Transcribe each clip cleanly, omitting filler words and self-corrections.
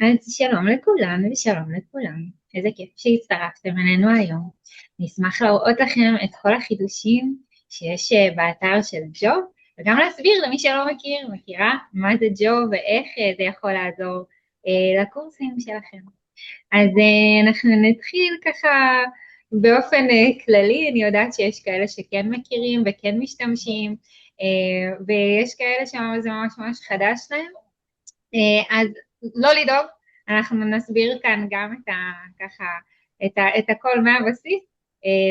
אז שלום לכולם ושלום לכולם, איזה כיף שהצטרפתם אלינו היום. נשמח להראות לכם את כל החידושים שיש באתר של ג'וב, וגם להסביר למי שלא מכירה מה זה ג'וב ואיך זה יכול לעזור לקורסים שלכם. אז אנחנו נתחיל ככה באופן כללי. אני יודעת שיש כאלה שכן מכירים וכן משתמשים, ויש כאלה שזה ממש ממש חדש להם. אז לא לדאוג, אנחנו נסביר כאן גם ככה, את הכל מהבסיס,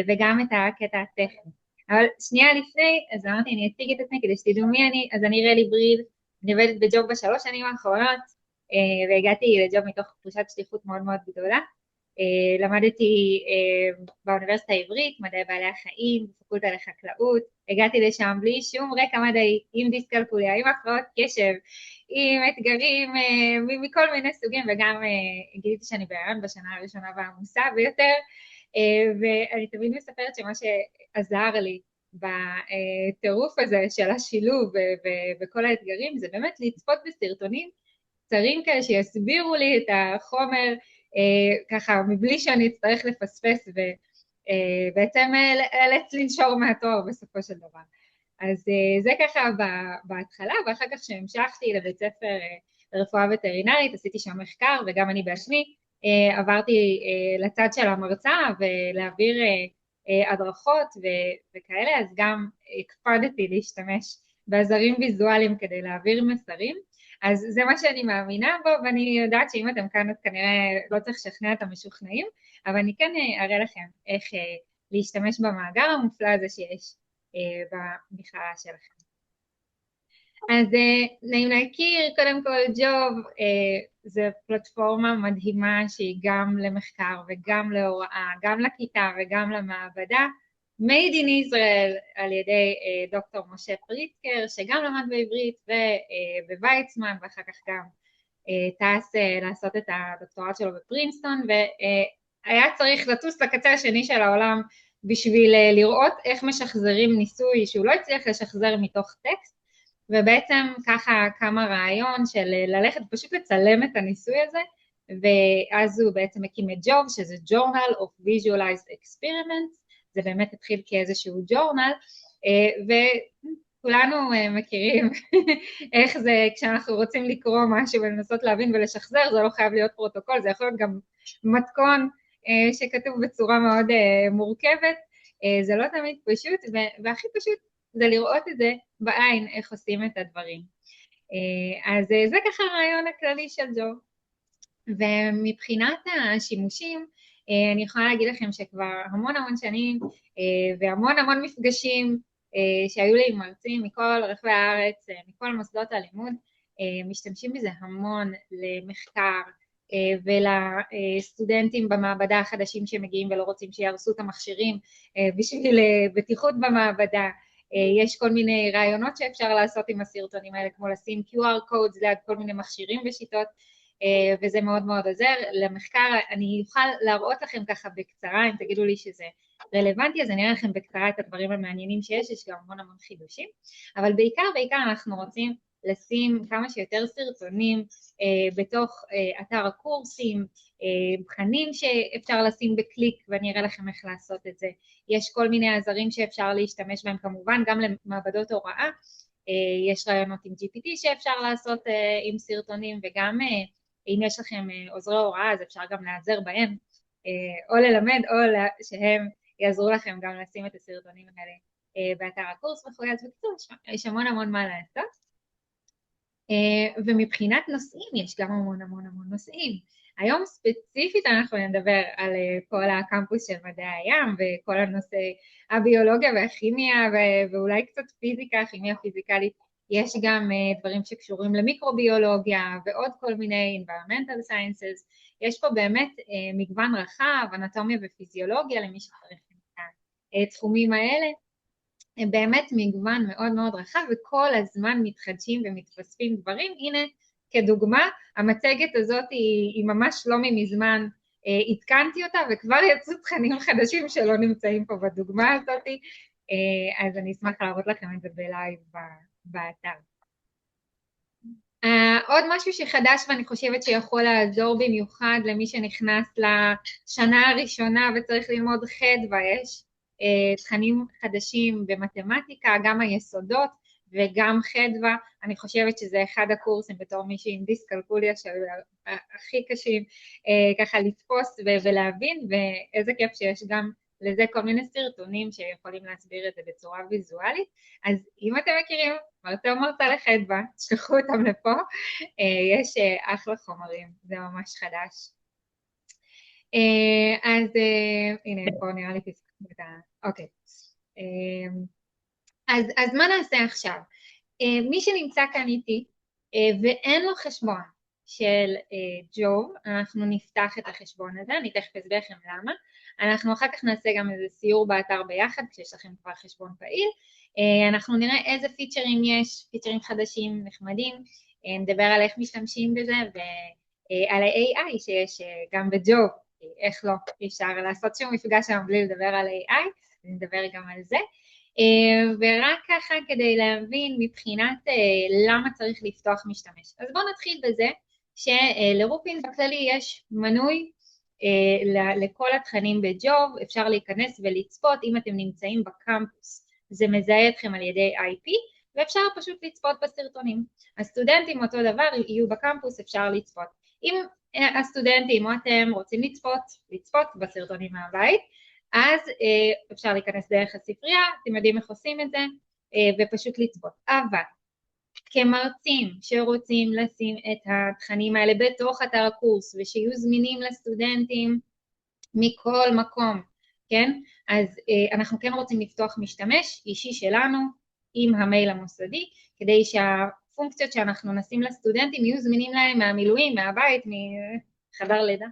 וגם את הקטע הטכני. אבל שנייה לפני, אז אמרתי, אני אציג את עצמי כדי שתדעו מי אני. אז אני רלי בריל, אני עובדת בג'וב בשלוש שנים האחרונות, והגעתי לג'וב מתוך תחושת שליחות מאוד מאוד גדולה. למדתי באוניברסיטה העברית, מדעי בעלי החיים, בפקולטה לחקלאות. הגעתי לשם בלי שום רקע מדעי, עם דיסקלקוליה, עם הפרעות קשב, עם אתגרים מכל מיני סוגים, וגם גיליתי שאני בהיריון בשנה הראשונה והעמוסה ביותר, ואני תמיד מספרת שמה שעזר לי בטירוף הזה של השילוב וכל האתגרים, זה באמת לצפות בסרטונים קצרים כאלה שיסבירו לי את החומר, ככה מבלי שאני אצטרך לפספס, ובעצם לאלץ לנשור מהתואר בסופו של דבר. אז זה ככה בהתחלה, ואחר כך שהמשכתי לבית ספר לרפואה וטרינרית, עשיתי שם מחקר, וגם אני בעצמי עברתי לצד של המרצה ולהעביר הדרכות וכאלה, אז גם הקפדתי להשתמש בעזרים ויזואליים כדי להעביר מסרים. אז זה מה שאני מאמינה בו, ואני יודעת שאם אתם כאן אז כנראה לא צריך לשכנע את המשוכנעים, אבל אני כן אראה לכם איך להשתמש במאגר המופלא הזה שיש במכללה שלכם. אז נעים להכיר, קודם כל ג'וב זה פלטפורמה מדהימה שהיא גם למחקר וגם להוראה, גם לכיתה וגם למעבדה, made in Israel על ידי דוקטור משה פריצקר, שגם למד בעברית ובוויצמן, ואחר כך גם טס לעשות את הדוקטורט שלו בפרינסטון, והיה צריך לטוס לקצה השני של העולם בשביל לראות איך משחזרים ניסוי שהוא לא הצליח לשחזר מתוך טקסט, ובעצם ככה קם הרעיון של ללכת פשוט לצלם את הניסוי הזה, ואז הוא בעצם הקים את ג'וב, שזה Journal of Visualized Experiments. זה באמת התחיל כאיזשהו ג'ורנל, וכולנו מכירים איך זה כשאנחנו רוצים לקרוא משהו ולנסות להבין ולשחזר, זה לא חייב להיות פרוטוקול, זה יכול להיות גם מתכון שכתוב בצורה מאוד מורכבת, זה לא תמיד פשוט, והכי פשוט זה לראות את זה בעין, איך עושים את הדברים. אז זה ככה הרעיון הכללי של ג'וב. ומבחינת השימושים, אני יכולה להגיד לכם שכבר המון המון שנים והמון המון מפגשים שהיו לי עם מרצים מכל רחבי הארץ, מכל מוסדות הלימוד, משתמשים בזה המון למחקר ולסטודנטים במעבדה החדשים שמגיעים ולא רוצים שיהרסו את המכשירים בשביל בטיחות במעבדה. יש כל מיני רעיונות שאפשר לעשות עם הסרטונים האלה, כמו לשים QR codes ליד כל מיני מכשירים ושיטות, וזה מאוד מאוד עוזר. למחקר אני אוכל להראות לכם ככה בקצרה, אם תגידו לי שזה רלוונטי, אז אני אראה לכם בקצרה את הדברים המעניינים יש גם המון המון חידושים, אבל בעיקר אנחנו רוצים לשים כמה שיותר סרטונים בתוך אתר הקורסים, בחנים שאפשר לשים בקליק, ואני אראה לכם איך לעשות את זה. יש כל מיני עזרים שאפשר להשתמש בהם כמובן, גם למעבדות הוראה, יש רעיונות עם GPT שאפשר לעשות עם סרטונים, וגם אם יש לכם עוזרי הוראה אז אפשר גם לעזר בהם, או ללמד או שהם יעזרו לכם גם לשים את הסרטונים האלה באתר הקורס וכו'. אז בקיצור יש המון המון מה לעשות. ומבחינת נושאים יש גם המון המון המון נושאים. היום ספציפית אנחנו נדבר על כל הקמפוס של מדעי הים וכל הנושא הביולוגיה והכימיה ואולי קצת פיזיקה, כימיה פיזיקלית. יש גם דברים שקשורים למיקרוביולוגיה ועוד כל מיני environmental sciences. יש פה באמת מגוון רחב, אנטומיה ופיזיולוגיה למי שצריך את התחומים האלה. הם באמת מגוון מאוד מאוד רחב, וכל הזמן מתחדשים ומתווספים דברים. הנה כדוגמה, המצגת הזאת היא ממש לא ממזמן, התקנתי אותה וכבר יצאו תכנים חדשים שלא נמצאים פה בדוגמה הזאת, אז אני אשמח להראות לכם את זה בלייב באתר. עוד משהו שחדש ואני חושבת שיכול לעזור במיוחד למי שנכנס לשנה הראשונה וצריך ללמוד חדווה, יש תכנים חדשים במתמטיקה, גם היסודות וגם חדווה. אני חושבת שזה אחד הקורסים בתור מישהי עם דיסקלקוליה הכי קשים ככה לתפוס ולהבין, ואיזה כיף שיש גם לזה כל מיני סרטונים שיכולים להסביר את זה בצורה ויזואלית. אז אם אתם מכירים מרצה או מרצה לחדווה, תשלחו אותם לפה, יש אחלה חומרים, זה ממש חדש. אז הנה פה נראה לי תסתכלו את ה... אוקיי. אז מה נעשה עכשיו? מי שנמצא כאן איתי ואין לו חשבון של ג'וב, אנחנו נפתח את החשבון הזה, אני תכף אסביר לכם למה. אנחנו אחר כך נעשה גם איזה סיור באתר ביחד, כשיש לכם כבר חשבון פעיל. אנחנו נראה איזה פיצ'רים יש, פיצ'רים חדשים נחמדים, נדבר על איך משתמשים בזה ועל ה-AI שיש גם בג'וב, איך לא, אפשר לעשות שום מפגש שם בלי לדבר על AI, נדבר גם על זה. ורק ככה כדי להבין מבחינת למה צריך לפתוח משתמש. אז בואו נתחיל בזה שלרופין בכללי יש מנוי לכל התכנים בג'וב, אפשר להיכנס ולצפות אם אתם נמצאים בקמפוס, זה מזהה אתכם על ידי IP, ואפשר פשוט לצפות בסרטונים. הסטודנטים אותו דבר יהיו בקמפוס, אפשר לצפות. אם הסטודנטים או אתם רוצים לצפות בסרטונים מהבית, אז אפשר להיכנס דרך הספרייה, אתם יודעים איך עושים את זה, ופשוט לצפות. אבל כמרצים שרוצים לשים את התכנים האלה בתוך אתר הקורס, ושיהיו זמינים לסטודנטים מכל מקום, כן? אז אנחנו כן רוצים לפתוח משתמש אישי שלנו עם המייל המוסדי, כדי שהפונקציות שאנחנו נשים לסטודנטים יהיו זמינים להם מהמילואים, מהבית, מחדר לידה,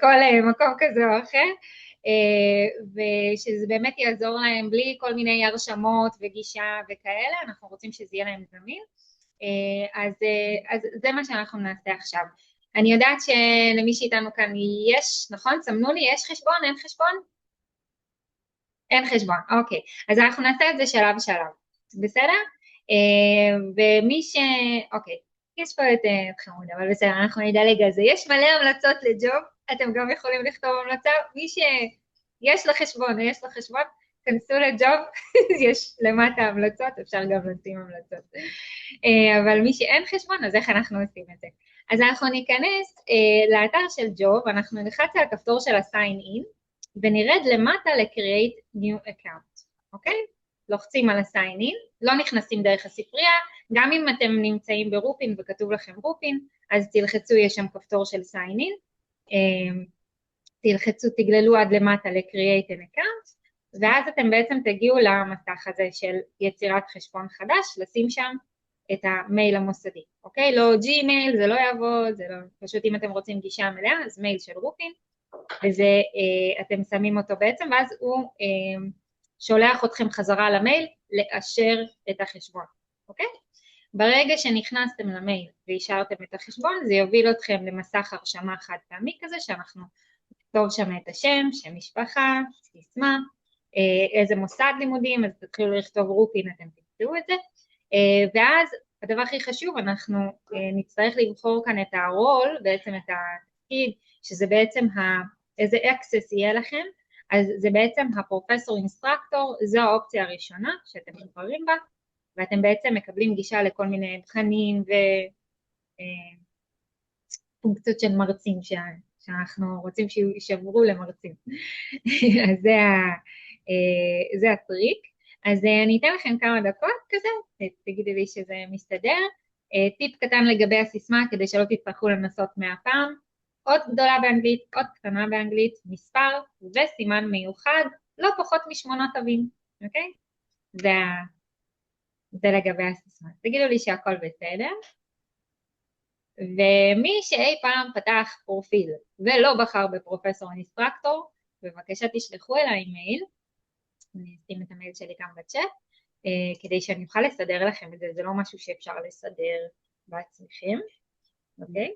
כל מקום כזה או אחר, ושזה באמת יעזור להם בלי כל מיני הרשמות וגישה וכאלה, אנחנו רוצים שזה יהיה להם זמין, אז זה מה שאנחנו נעשה עכשיו. אני יודעת שלמי שאיתנו כאן יש, נכון? סמנו לי, יש חשבון, אין חשבון? אין חשבון, אוקיי. אז אנחנו נעשה את זה שלב שלב, בסדר? ומי אוקיי, יש פה את חמוד, אבל בסדר, אנחנו נדלג על זה. יש מלא המלצות לג'וב, אתם גם יכולים לכתוב המלצה, מי שיש לו חשבון או יש לו חשבון, כנסו לג'וב, יש למטה המלצות, אפשר גם לשים המלצות. אבל מי שאין חשבון, אז איך אנחנו עושים את זה? אז אנחנו ניכנס לאתר של ג'וב, אנחנו נלחץ על הכפתור של ה-sign in, ונרד למטה ל-create new account, אוקיי? לוחצים על ה-sign in, לא נכנסים דרך הספרייה, גם אם אתם נמצאים ברופין וכתוב לכם רופין, אז תלחצו, יש שם כפתור של sign in, תלחצו, תגללו עד למטה ל-create an account, ואז אתם בעצם תגיעו למסך הזה של יצירת חשבון חדש, לשים שם את המייל המוסדי, אוקיי? לא ג'ימייל, זה לא יעבוד, זה לא, פשוט אם אתם רוצים גישה מלאה, אז מייל של רופין, וזה אתם שמים אותו בעצם, ואז הוא שולח אתכם חזרה למייל לאשר את החשבון, אוקיי? ברגע שנכנסתם למייל ואישרתם את החשבון, זה יוביל אתכם למסך הרשמה חד פעמי כזה, שאנחנו נכתוב שם את השם, שם משפחה, סיסמה, איזה מוסד לימודים, אז תתחילו לכתוב רופין, אתם תמצאו את זה, ואז הדבר הכי חשוב, אנחנו נצטרך לבחור כאן את הרול, בעצם את התפקיד, שזה בעצם איזה access יהיה לכם, אז זה בעצם הפרופסור אינסטרקטור, זו האופציה הראשונה שאתם בוחרים בה, ואתם בעצם מקבלים גישה לכל מיני תכנים ופונקציות של מרצים שאנחנו רוצים שישברו למרצים. אז זה הטריק. אז אני אתן לכם כמה דקות כזה, תגידי לי שזה מסתדר. טיפ קטן לגבי הסיסמה, כדי שלא תצטרכו לנסות 100 פעם. אות גדולה באנגלית, אות קטנה באנגלית, מספר וסימן מיוחד, לא פחות מ8 תווים, אוקיי? זה לגבי הסיסמה. תגידו לי שהכל בסדר. ומי שאי פעם פתח פרופיל ולא בחר בפרופסור אינסטרקטור, בבקשה תשלחו אליי מייל, אני אשים את המייל שלי כאן בצ'אט, כדי שאני אוכל לסדר לכם את זה, זה לא משהו שאפשר לסדר בעצמכם, אוקיי?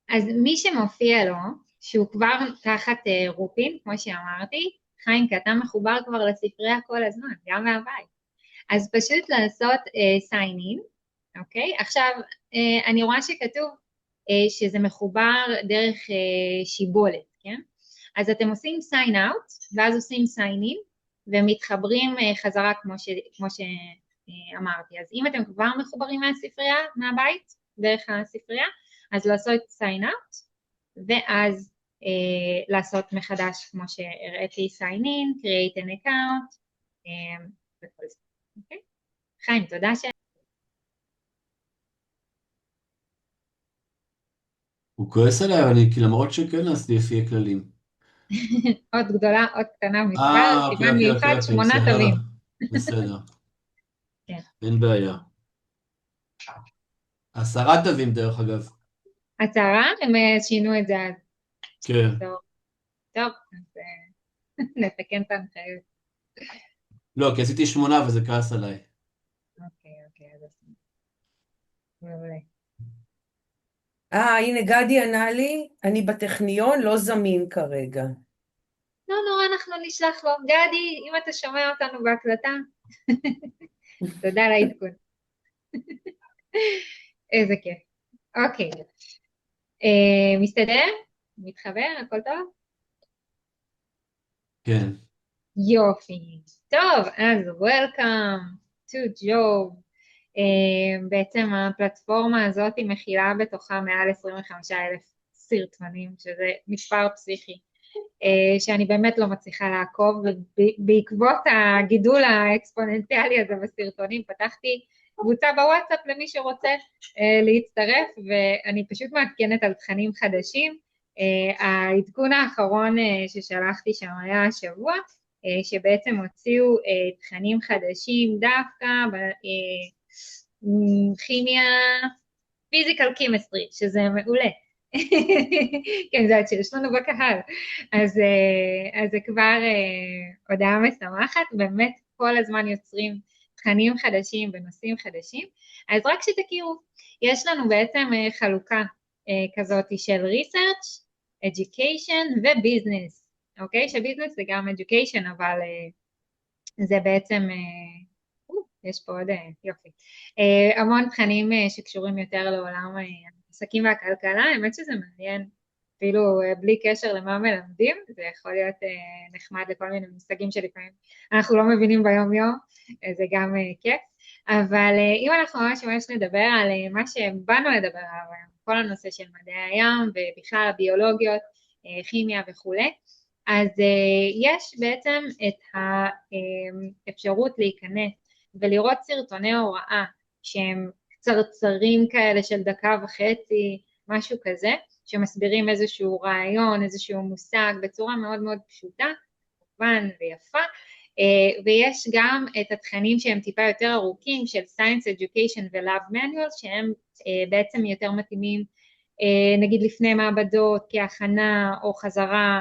אז מי שמופיע לו, שהוא כבר תחת רופין, כמו שאמרתי, חיים, כי אתה מחובר כבר לספרייה כל הזמן, גם מהבית. אז פשוט לעשות sign in, אוקיי? עכשיו, אני רואה שכתוב שזה מחובר דרך שיבולת, כן? אז אתם עושים sign out, ואז עושים sign in, ומתחברים חזרה כמו שאמרתי. אז אם אתם כבר מחוברים מהספרייה, מהבית, דרך הספרייה, אז לעשות sign out, ואז לעשות מחדש כמו שהראיתי sign in, create an account, וכל זה. אוקיי? חיים, תודה הוא כועס עליי, אבל כי למרות שכן עשיתי לפי הכללים. עוד גדולה, עוד קטנה מספר, אוקיי, סימן אוקיי, מיוחד, אוקיי, אוקיי, שמונה בסדר. תווים. בסדר, כן. אין בעיה. 10 תווים דרך אגב. הצהרה, הם שינו את זה אז. כן. טוב, טוב, אז נתקן את ההנחיות. לא, כי עשיתי 8 וזה כעס עליי. אוקיי, אז עשינו. מעולה. הנה גדי ענה לי, אני בטכניון, לא זמין כרגע. לא נורא, אנחנו נשלח לו. גדי, אם אתה שומע אותנו בהקלטה, תודה על העדכון. איזה כיף. אוקיי. מסתדר? מתחבר? הכל טוב? כן. יופי. טוב, אז Welcome to Job. בעצם הפלטפורמה הזאת היא מכילה בתוכה מעל 25,000 סרטונים, שזה מספר פסיכי, שאני באמת לא מצליחה לעקוב, ובעקבות הגידול האקספוננציאלי הזה בסרטונים, פתחתי קבוצה בוואטסאפ למי שרוצה להצטרף, ואני פשוט מעדכנת על תכנים חדשים. העדכון האחרון ששלחתי שם היה השבוע, שבעצם הוציאו תכנים חדשים דווקא בכימיה, פיזיקל קימסטרי, שזה מעולה. כן, זה עד שיש לנו בקהל. אז זה כבר הודעה משמחת, באמת כל הזמן יוצרים תכנים חדשים ונושאים חדשים. אז רק שתכירו, יש לנו בעצם חלוקה כזאת של research, education וביזנס. אוקיי? שביזנס זה גם education, אבל זה בעצם, יש פה עוד יופי, המון תכנים שקשורים יותר לעולם העסקים והכלכלה. האמת שזה מעניין, אפילו בלי קשר למה מלמדים, זה יכול להיות נחמד לכל מיני מושגים שלפעמים אנחנו לא מבינים ביום יום, זה גם כיף. אבל אם אנחנו ממש נדבר על מה שבאנו לדבר עליו, כל הנושא של מדעי הים ובכלל הביולוגיות, כימיה וכולי, אז יש בעצם את האפשרות להיכנס ולראות סרטוני הוראה שהם קצרצרים כאלה של דקה וחצי, משהו כזה, שמסבירים איזשהו רעיון, איזשהו מושג בצורה מאוד מאוד פשוטה, מובן ויפה, ויש גם את התכנים שהם טיפה יותר ארוכים של Science Education ו-Lab Manual, שהם בעצם יותר מתאימים נגיד לפני מעבדות כהכנה או חזרה,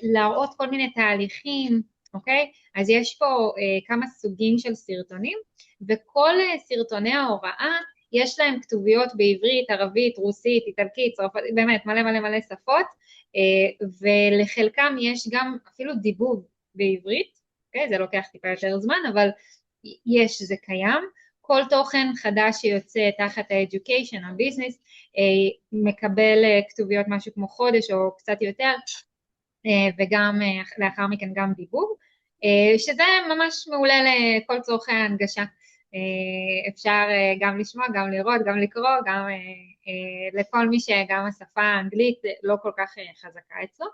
להראות כל מיני תהליכים, אוקיי? אז יש פה כמה סוגים של סרטונים, וכל סרטוני ההוראה יש להם כתוביות בעברית, ערבית, רוסית, איטלקית, צרפתית, באמת מלא מלא מלא שפות, ולחלקם יש גם אפילו דיבוב בעברית, אוקיי? זה לוקח טיפה יותר זמן, אבל יש, זה קיים. כל תוכן חדש שיוצא תחת ה-Education, ה-Business, מקבל כתוביות משהו כמו חודש או קצת יותר, וגם לאחר מכן גם דיבוב, שזה ממש מעולה לכל צורכי ההנגשה. אפשר גם לשמוע, גם לראות, גם לקרוא, גם לכל מי שגם השפה האנגלית לא כל כך חזקה אצלו,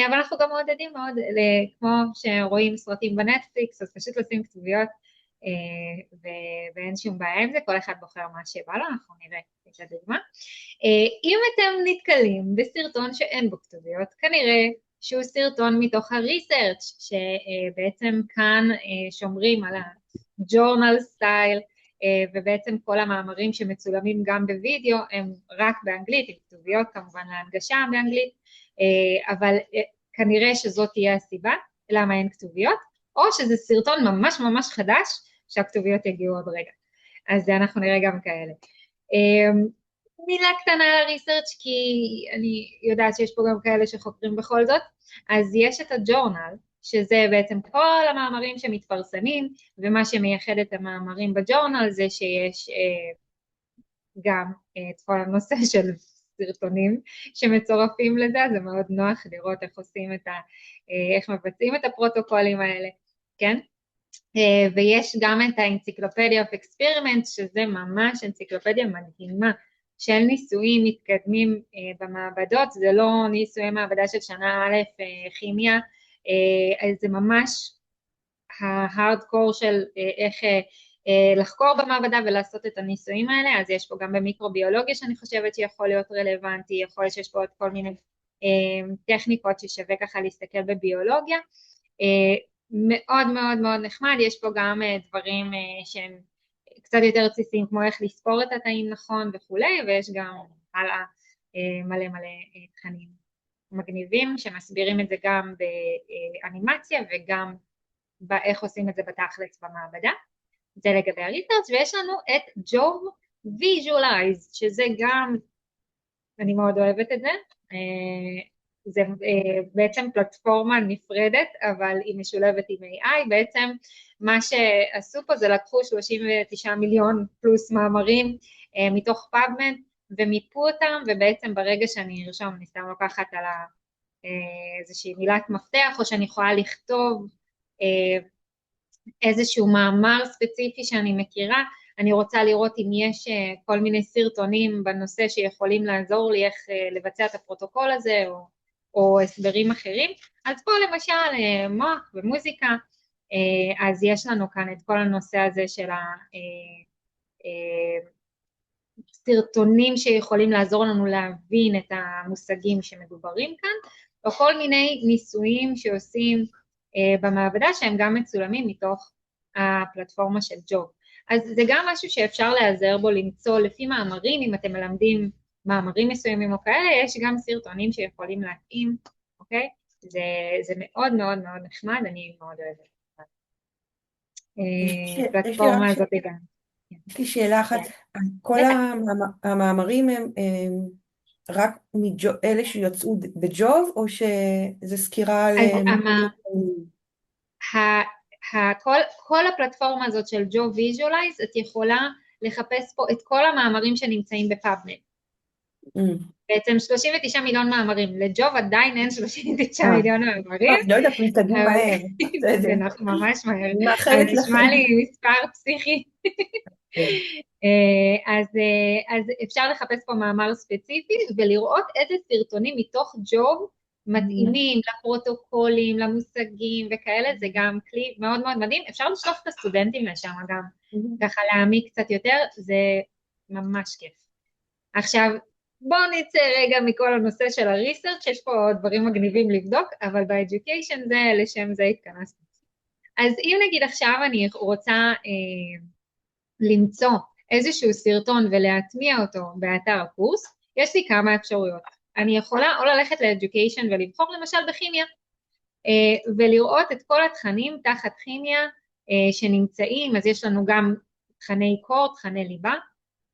אבל אנחנו גם מעודדים מאוד, כמו שרואים סרטים בנטפליקס, אז פשוט לשים כתוביות, ואין שום בעיה עם זה, כל אחד בוחר מה שבא לו, אנחנו נראה את הדוגמה. אם אתם נתקלים בסרטון שאין בו כתוביות, כנראה שהוא סרטון מתוך הריסרצ' שבעצם כאן שומרים על הג'ורנל סטייל, ובעצם כל המאמרים שמצולמים גם בווידאו הם רק באנגלית, עם כתוביות כמובן להנגשה באנגלית, אבל כנראה שזאת תהיה הסיבה למה אין כתוביות, או שזה סרטון ממש ממש חדש שהכתוביות יגיעו עוד רגע. אז אנחנו נראה גם כאלה. מילה קטנה על הריסרצ' כי אני יודעת שיש פה גם כאלה שחוקרים בכל זאת. אז יש את הג'ורנל, שזה בעצם כל המאמרים שמתפרסמים, ומה שמייחד את המאמרים בג'ורנל זה שיש גם את כל הנושא של סרטונים שמצורפים לזה, זה מאוד נוח לראות איך עושים איך מבצעים את הפרוטוקולים האלה, כן? ויש גם את האנציקלופדיה of Experiments, שזה ממש אנציקלופדיה מדהימה של ניסויים מתקדמים במעבדות, זה לא ניסויי מעבדה של שנה א' כימיה, זה ממש ההארדקור של איך לחקור במעבדה ולעשות את הניסויים האלה, אז יש פה גם במיקרוביולוגיה שאני חושבת שיכול להיות רלוונטי, יכול להיות שיש פה עוד כל מיני טכניקות ששווה ככה להסתכל בביולוגיה, מאוד מאוד מאוד נחמד, יש פה גם דברים שהם קצת יותר בסיסיים כמו איך לספור את התאים נכון וכולי, ויש גם הלאה מלא מלא תכנים מגניבים שמסבירים את זה גם באנימציה וגם באיך עושים את זה בתכלס במעבדה. זה לגבי הריסרצ', ויש לנו את ג'וב ויז'ואלייז, שזה גם, אני מאוד אוהבת את זה, זה בעצם פלטפורמה נפרדת, אבל היא משולבת עם AI, בעצם מה שעשו פה זה לקחו 39 מיליון פלוס מאמרים מתוך פאבמד, ומיפו אותם, ובעצם ברגע שאני ארשום, אני סתם לוקחת על איזושהי מילת מפתח, או שאני יכולה לכתוב איזשהו מאמר ספציפי שאני מכירה, אני רוצה לראות אם יש כל מיני סרטונים בנושא שיכולים לעזור לי איך לבצע את הפרוטוקול הזה, או הסברים אחרים, אז פה למשל מוח ומוזיקה, אז יש לנו כאן את כל הנושא הזה של הסרטונים שיכולים לעזור לנו להבין את המושגים שמדוברים כאן, או כל מיני ניסויים שעושים במעבדה שהם גם מצולמים מתוך הפלטפורמה של ג'וב. אז זה גם משהו שאפשר להיעזר בו, למצוא לפי מאמרים, אם אתם מלמדים מאמרים מסוימים או כאלה, יש גם סרטונים שיכולים להתאים, אוקיי? זה מאוד מאוד מאוד נחמד, אני מאוד אוהבת. פלטפורמה הזאת גם. יש לי שאלה אחת, כל המאמרים הם רק אלה שיוצאו בג'וב, או שזה סקירה על... כל הפלטפורמה הזאת של ג'וב ויז'ואלייז, את יכולה לחפש פה את כל המאמרים שנמצאים בפאבמד. בעצם 39 מיליון מאמרים, לג'וב עדיין אין 39 מיליון מאמרים. לא יודעת, מתקדמים מהר. זה ממש מהר. מאחלת לכם. נשמע לי מספר פסיכי. אז אפשר לחפש פה מאמר ספציפי, ולראות איזה סרטונים מתוך ג'וב, מתאימים לפרוטוקולים, למושגים וכאלה, זה גם כלי מאוד מאוד מדהים, אפשר לשלוח את הסטודנטים לשם גם, ככה להעמיק קצת יותר, זה ממש כיף. עכשיו, בואו נצא רגע מכל הנושא של הריסרצ', יש פה דברים מגניבים לבדוק, אבל ב-education זה, לשם זה התכנסנו. אז אם נגיד עכשיו אני רוצה למצוא איזשהו סרטון ולהטמיע אותו באתר הקורס, יש לי כמה אפשרויות. אני יכולה או ללכת ל-education ולבחור למשל בכימיה, ולראות את כל התכנים תחת כימיה שנמצאים, אז יש לנו גם תכני קור, תכני ליבה,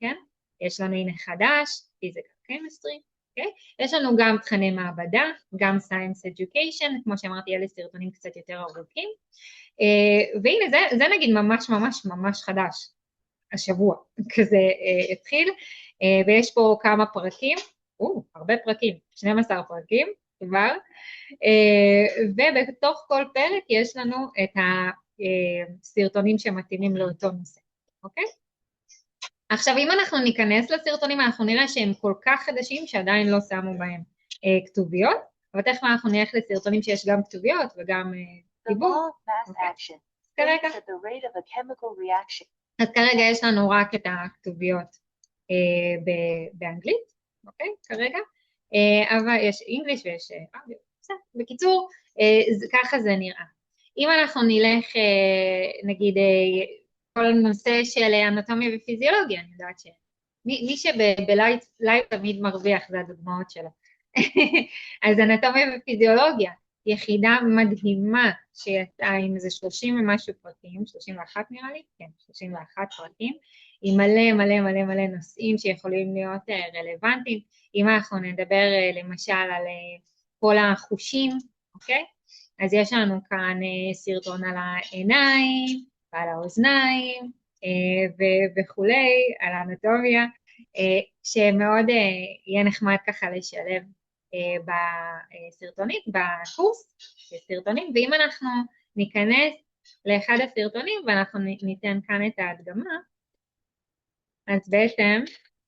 כן? יש לנו הנה חדש, physical chemistry, okay? יש לנו גם תכני מעבדה, גם science education, כמו שאמרתי, אלה סרטונים קצת יותר ארוכים, והנה זה נגיד ממש ממש ממש חדש, השבוע, כזה התחיל, ויש פה כמה פרקים, הרבה פרקים, 12 פרקים כבר, ובתוך כל פרק יש לנו את הסרטונים שמתאימים לאותו נושא, אוקיי? עכשיו אם אנחנו ניכנס לסרטונים אנחנו נראה שהם כל כך חדשים שעדיין לא שמו בהם כתוביות, אבל תכף אנחנו נלך לסרטונים שיש גם כתוביות וגם דיבור. אז כרגע יש לנו רק את הכתוביות באנגלית, אוקיי, כרגע, אבל יש אנגליש ויש בקיצור, ככה זה נראה. אם אנחנו נלך, נגיד, כל הנושא של אנטומיה ופיזיולוגיה, אני יודעת מי שבלייב תמיד מרוויח, זה הדוגמאות שלו. אז אנטומיה ופיזיולוגיה, יחידה מדהימה שיצאה עם איזה 30 ומשהו פרקים, 31 נראה לי, כן, 31 פרקים, עם מלא מלא מלא מלא נושאים שיכולים להיות רלוונטיים. אם אנחנו נדבר למשל על כל החושים, אוקיי? אז יש לנו כאן סרטון על העיניים ועל האוזניים וכולי, על האנטומיה, שמאוד יהיה נחמד ככה לשלב בסרטונים, בקורס, סרטונים, ואם אנחנו ניכנס לאחד הסרטונים ואנחנו ניתן כאן את ההדגמה, אז בעצם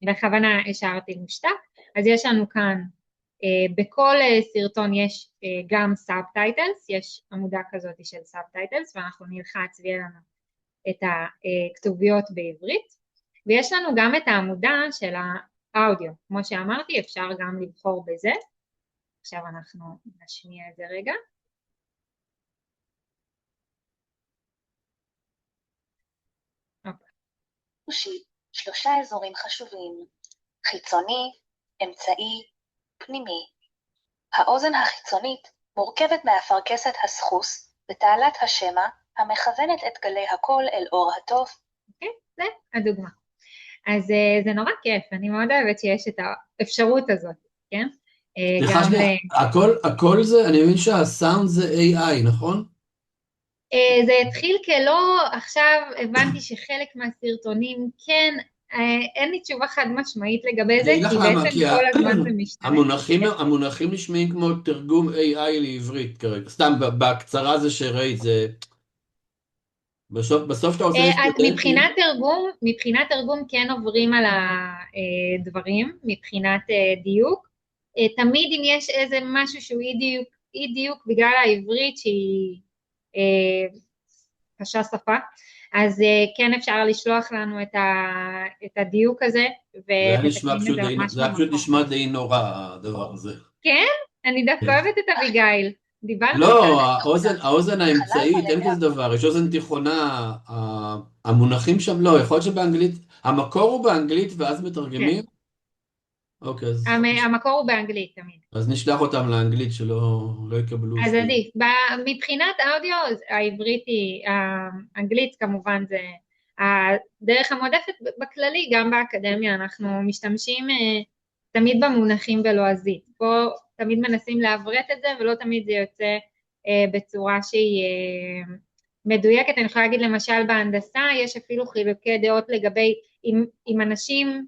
בכוונה השארתי מושתק, אז יש לנו כאן, בכל סרטון יש גם סאבטייטלס, יש עמודה כזאת של סאבטייטלס, ואנחנו נלחץ ויהיה לנו את הכתוביות בעברית, ויש לנו גם את העמודה של האודיו, כמו שאמרתי אפשר גם לבחור בזה, עכשיו אנחנו נשמיע את זה רגע. שלושה אזורים חשובים, חיצוני, אמצעי, פנימי. האוזן החיצונית מורכבת מהאפרכסת הסחוס ותעלת השמע המכוונת את גלי הקול אל אור התוף. אוקיי, זה הדוגמה. אז זה נורא כיף, אני מאוד אוהבת שיש את האפשרות הזאת, כן? סליחה שנייה, הכל זה, אני מבין שהסאונד זה AI, נכון? זה התחיל כלא, עכשיו הבנתי שחלק מהסרטונים כן, אין לי תשובה חד משמעית לגבי זה, כי בעצם כל הזמן זה משתנה. המונחים נשמעים כמו תרגום AI לעברית כרגע, סתם בקצרה זה שראית, זה... בסוף אתה עושה אז מבחינת תרגום כן עוברים על הדברים, מבחינת דיוק, תמיד אם יש איזה משהו שהוא אי דיוק בגלל העברית שהיא קשה שפה, אז כן אפשר לשלוח לנו את הדיוק הזה, ומתקנים את זה ממש זה פשוט נשמע די נורא הדבר הזה. כן? אני דווקא אוהבת את אביגיל. לא, האוזן האמצעית, אין כזה דבר, יש אוזן תיכונה, המונחים שם לא, יכול להיות שבאנגלית, המקור הוא באנגלית ואז מתרגמים? אוקיי, אז... המקור הוא באנגלית תמיד. אז נשלח אותם לאנגלית שלא יקבלו... אז עדיף, מבחינת האודיו, העברית היא, האנגלית כמובן זה הדרך המועדפת בכללי, גם באקדמיה אנחנו משתמשים תמיד במונחים בלועזית, פה תמיד מנסים לעברת את זה ולא תמיד זה יוצא בצורה שהיא מדויקת. אני יכולה להגיד למשל בהנדסה יש אפילו חילוקי דעות לגבי עם אנשים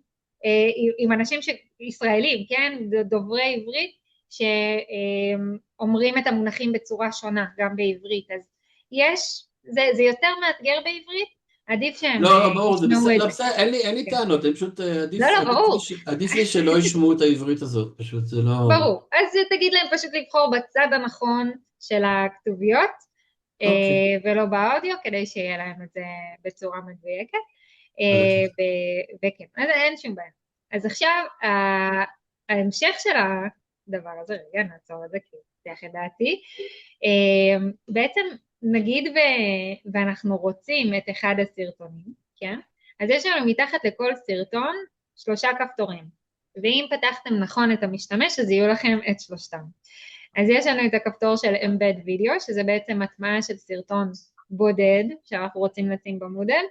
ישראלים, כן, דוברי עברית שאומרים את המונחים בצורה שונה גם בעברית, אז זה יותר מאתגר בעברית, עדיף שהם לא, ברור, זה ישמעו בסדר, אין לי טענות, אני פשוט עדיף לי שלא ישמעו את העברית הזאת, פשוט זה לא... ברור, אז תגיד להם פשוט לבחור בצד הנכון של הכתוביות, ולא באודיו, כדי שיהיה להם את זה בצורה מדויקת, וכן, אז אין שום בעיה. אז עכשיו, ההמשך של הדבר הזה, רגע, נעצור את זה, כי תיח את דעתי, בעצם נגיד ואנחנו רוצים את אחד הסרטונים, כן? אז יש לנו מתחת לכל סרטון 3 כפתורים, ואם פתחתם נכון את המשתמש, אז יהיו לכם את 3. אז יש לנו את הכפתור של Embed Video, שזה בעצם הטמעה של סרטון בודד, שאנחנו רוצים לשים במודל,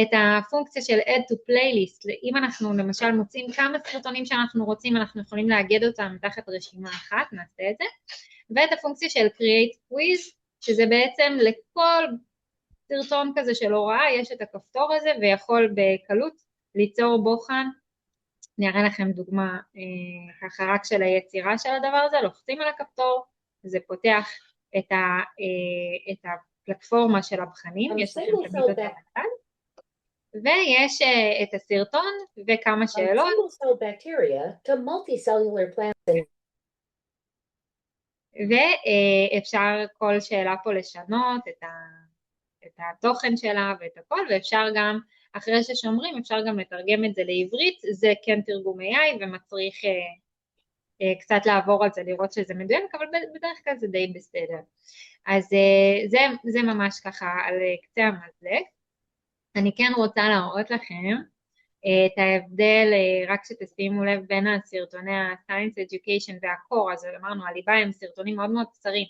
את הפונקציה של Add to Playlist, אם אנחנו למשל מוצאים כמה סרטונים שאנחנו רוצים, אנחנו יכולים לאגד אותם תחת רשימה אחת, נעשה את זה, ואת הפונקציה של Create Quiz, שזה בעצם לכל סרטון כזה של הוראה, יש את הכפתור הזה, ויכול בקלות ליצור בוחן. אני אראה לכם דוגמה ככה רק של היצירה של הדבר הזה, לוחצים על הכפתור, זה פותח את הפלטפורמה של הבחנים, יש לכם תמיד אותה בצד, ויש את הסרטון וכמה שאלות. ואפשר כל שאלה פה לשנות את התוכן שלה ואת הכל, ואפשר גם, אחרי ששומרים, אפשר גם לתרגם את זה לעברית, זה כן תרגום AI ומצריך קצת לעבור על זה, לראות שזה מדויק, אבל בדרך כלל זה די בסדר. אז זה ממש ככה על קצה המזלג. אני כן רוצה להראות לכם את ההבדל, רק שתשימו לב בין הסרטוני ה-Science Education וה-Core, אז אמרנו, הליבה הם סרטונים מאוד מאוד קצרים,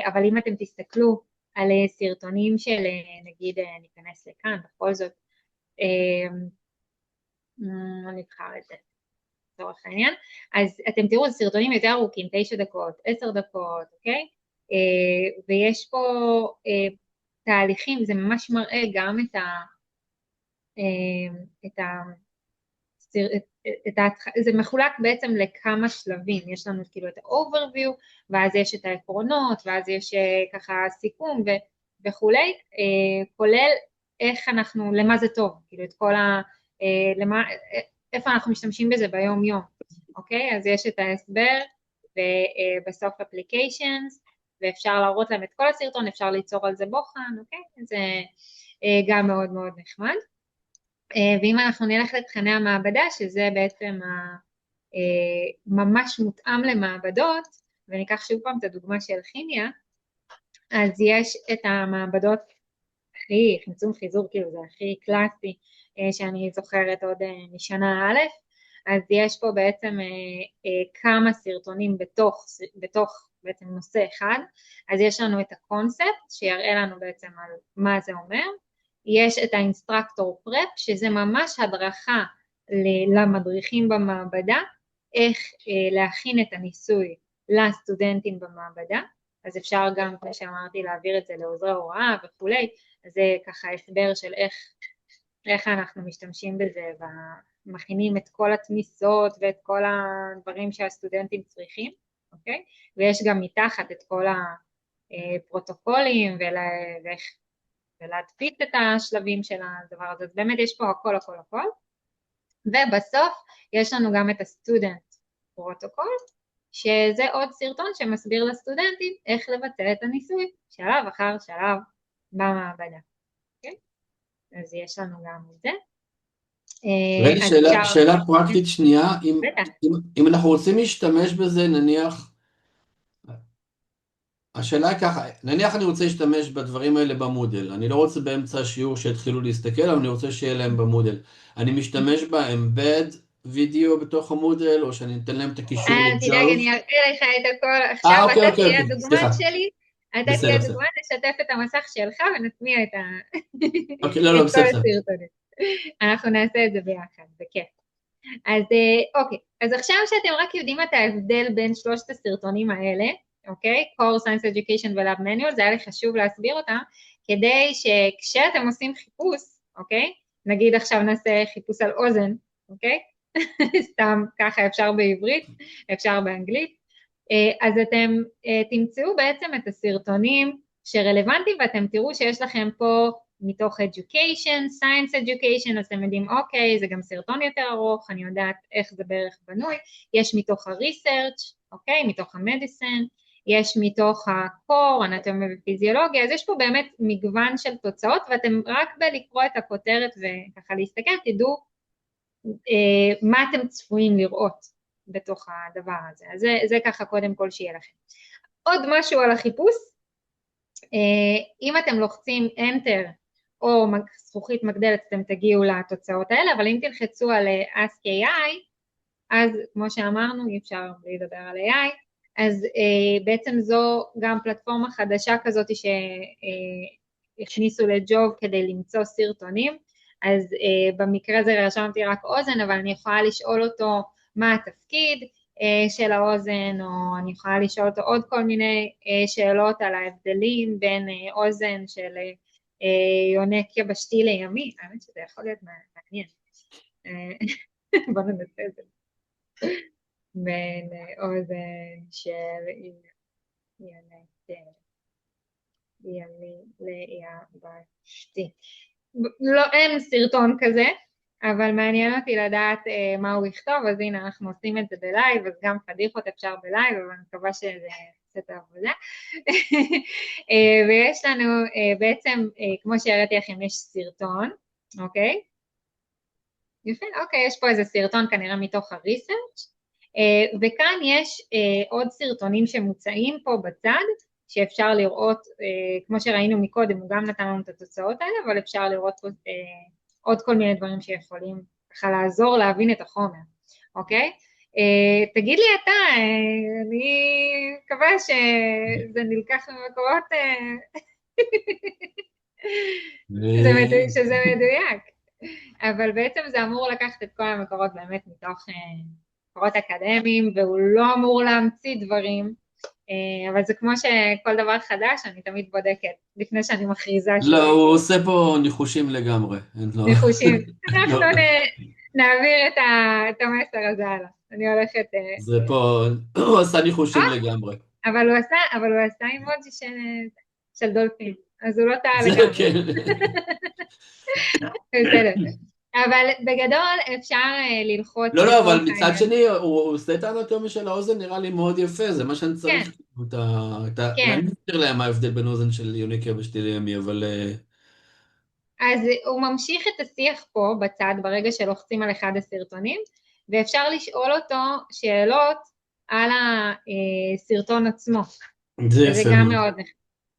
אבל אם אתם תסתכלו על סרטונים של, נגיד, ניכנס לכאן, בכל זאת, נבחר את זה, לצורך העניין, אז אתם תראו, סרטונים יותר ארוכים, 9 דקות, 10 דקות, אוקיי? ויש פה תהליכים, זה ממש מראה גם את זה מחולק בעצם לכמה שלבים, יש לנו כאילו את ה-overview, ואז יש את העקרונות, ואז יש ככה סיכום וכולי, כולל איך אנחנו, למה זה טוב, כאילו את כל איפה אנחנו משתמשים בזה ביום יום, אוקיי? אז יש את ההסבר, ובסוף applications, ואפשר להראות להם את כל הסרטון, אפשר ליצור על זה בוחן, אוקיי? זה גם מאוד מאוד נחמד. ואם אנחנו נלך לתכני המעבדה, שזה בעצם ממש מותאם למעבדות, וניקח שוב פעם את הדוגמה של כימיה, אז יש את המעבדות הכי, חמצום חיזור, כאילו זה הכי קלאסי, שאני זוכרת עוד משנה א', אז יש פה בעצם כמה סרטונים בתוך בעצם נושא אחד, אז יש לנו את הקונספט, שיראה לנו בעצם על מה זה אומר, יש את האינסטרקטור פרפ, שזה ממש הדרכה למדריכים במעבדה, איך להכין את הניסוי לסטודנטים במעבדה, אז אפשר גם, כמו שאמרתי, להעביר את זה לעוזרי הוראה וכולי, אז זה ככה הסבר של איך אנחנו משתמשים בזה, ומכינים את כל התמיסות ואת כל הדברים שהסטודנטים צריכים, אוקיי? ויש גם מתחת את כל הפרוטוקולים ולהדפיס את השלבים של הדבר הזה, אז באמת יש פה הכל הכל הכל, ובסוף יש לנו גם את הסטודנט פרוטוקול, שזה עוד סרטון שמסביר לסטודנטים איך לבצע את הניסוי, שלב אחר שלב במעבדה. אוקיי? אז יש לנו גם את זה. רגע, שאלה פרקטית שנייה, אם אנחנו רוצים להשתמש בזה, נניח, השאלה היא ככה, נניח אני רוצה להשתמש בדברים האלה במודל, אני לא רוצה באמצע השיעור שהתחילו להסתכל, אבל אני רוצה שיהיה להם במודל. אני משתמש באמבד וידאו בתוך המודל, או שאני אתן להם את הקישור לג'וב? תדאג, אני אראה לך את הכל עכשיו, אתה תהיה הדוגמן שלי, אתה תהיה הדוגמן, נשתף את המסך שלך ונטמיע את כל הסרטונים. אנחנו נעשה את זה ביחד, בכיף. אז אוקיי, אז עכשיו שאתם רק יודעים את ההבדל בין שלושת הסרטונים האלה, אוקיי? Core Science Education ו-Lab Manual, זה היה לי חשוב להסביר אותם, כדי שכשאתם עושים חיפוש, אוקיי? נגיד עכשיו נעשה חיפוש על אוזן, אוקיי? סתם ככה אפשר בעברית, אפשר באנגלית, אז אתם תמצאו בעצם את הסרטונים שרלוונטיים, ואתם תראו שיש לכם פה מתוך Education, Science Education, אז אתם יודעים, אוקיי, זה גם סרטון יותר ארוך, אני יודעת איך זה בערך בנוי, יש מתוך ה-Research, אוקיי, מתוך ה-Medicine, יש מתוך ה-Core, אנטומיה ופיזיולוגיה, אז יש פה באמת מגוון של תוצאות, ואתם רק בלקרוא את הכותרת וככה להסתכל, תדעו מה אתם צפויים לראות בתוך הדבר הזה. אז זה ככה קודם כל שיהיה לכם. עוד משהו על החיפוש, אם אתם לוחצים Enter או זכוכית מגדלת, אתם תגיעו לתוצאות האלה, אבל אם תלחצו על Ask AI, אז כמו שאמרנו, אי אפשר לדבר על AI, אז בעצם זו גם פלטפורמה חדשה כזאת שהכניסו לג'וב כדי למצוא סרטונים, אז במקרה הזה רשמתי רק אוזן, אבל אני יכולה לשאול אותו מה התפקיד של האוזן, או אני יכולה לשאול אותו עוד כל מיני שאלות על ההבדלים בין אוזן של יונק יבשתי לימי, האמת שזה יכול להיות מעניין. בוא ננסה את זה. בין אוזן של יונק ימי ליבשתי. לא, אין סרטון כזה, אבל מעניין אותי לדעת מה הוא יכתוב, אז הנה אנחנו עושים את זה בלייב, אז גם פדיחות אפשר בלייב, אבל אני מקווה שזה יעשה את העבודה. ויש לנו בעצם, כמו שהראיתי לכם, יש סרטון, אוקיי? יפה, אוקיי, יש פה איזה סרטון כנראה מתוך ה-research, וכאן יש עוד סרטונים שמוצאים פה בצד, שאפשר לראות, כמו שראינו מקודם, הוא גם נתן לנו את התוצאות האלה, אבל אפשר לראות עוד כל מיני דברים שיכולים ככה לעזור להבין את החומר, אוקיי? תגיד לי אתה, אני מקווה שזה נלקח ממקורות, שזה מדויק, אבל בעצם זה אמור לקחת את כל המקורות באמת מתוך מקורות אקדמיים, והוא לא אמור להמציא דברים, אבל זה כמו שכל דבר חדש, אני תמיד בודקת לפני שאני מכריזה. לא, הוא עושה פה ניחושים לגמרי. ניחושים. אנחנו נעביר את המסר הזה הלאה. אני הולכת... זה פה, הוא עשה ניחושים לגמרי. אבל הוא עשה אימוג'י של דולפין, אז הוא לא טעה זה לגמרי. כן. בסדר. אבל בגדול אפשר ללחוץ... לא, אבל מצד שני, הוא עושה את האנטומיה של האוזן, נראה לי מאוד יפה, זה מה שאני צריך. כן. אני מסביר להם מה ההבדל בין אוזן של יוניק יבשתי לימי, אבל... אז הוא ממשיך את השיח פה בצד ברגע שלוחצים על אחד הסרטונים, ואפשר לשאול אותו שאלות על הסרטון עצמו. זה וזה יפה גם מאוד. מאוד נחמד.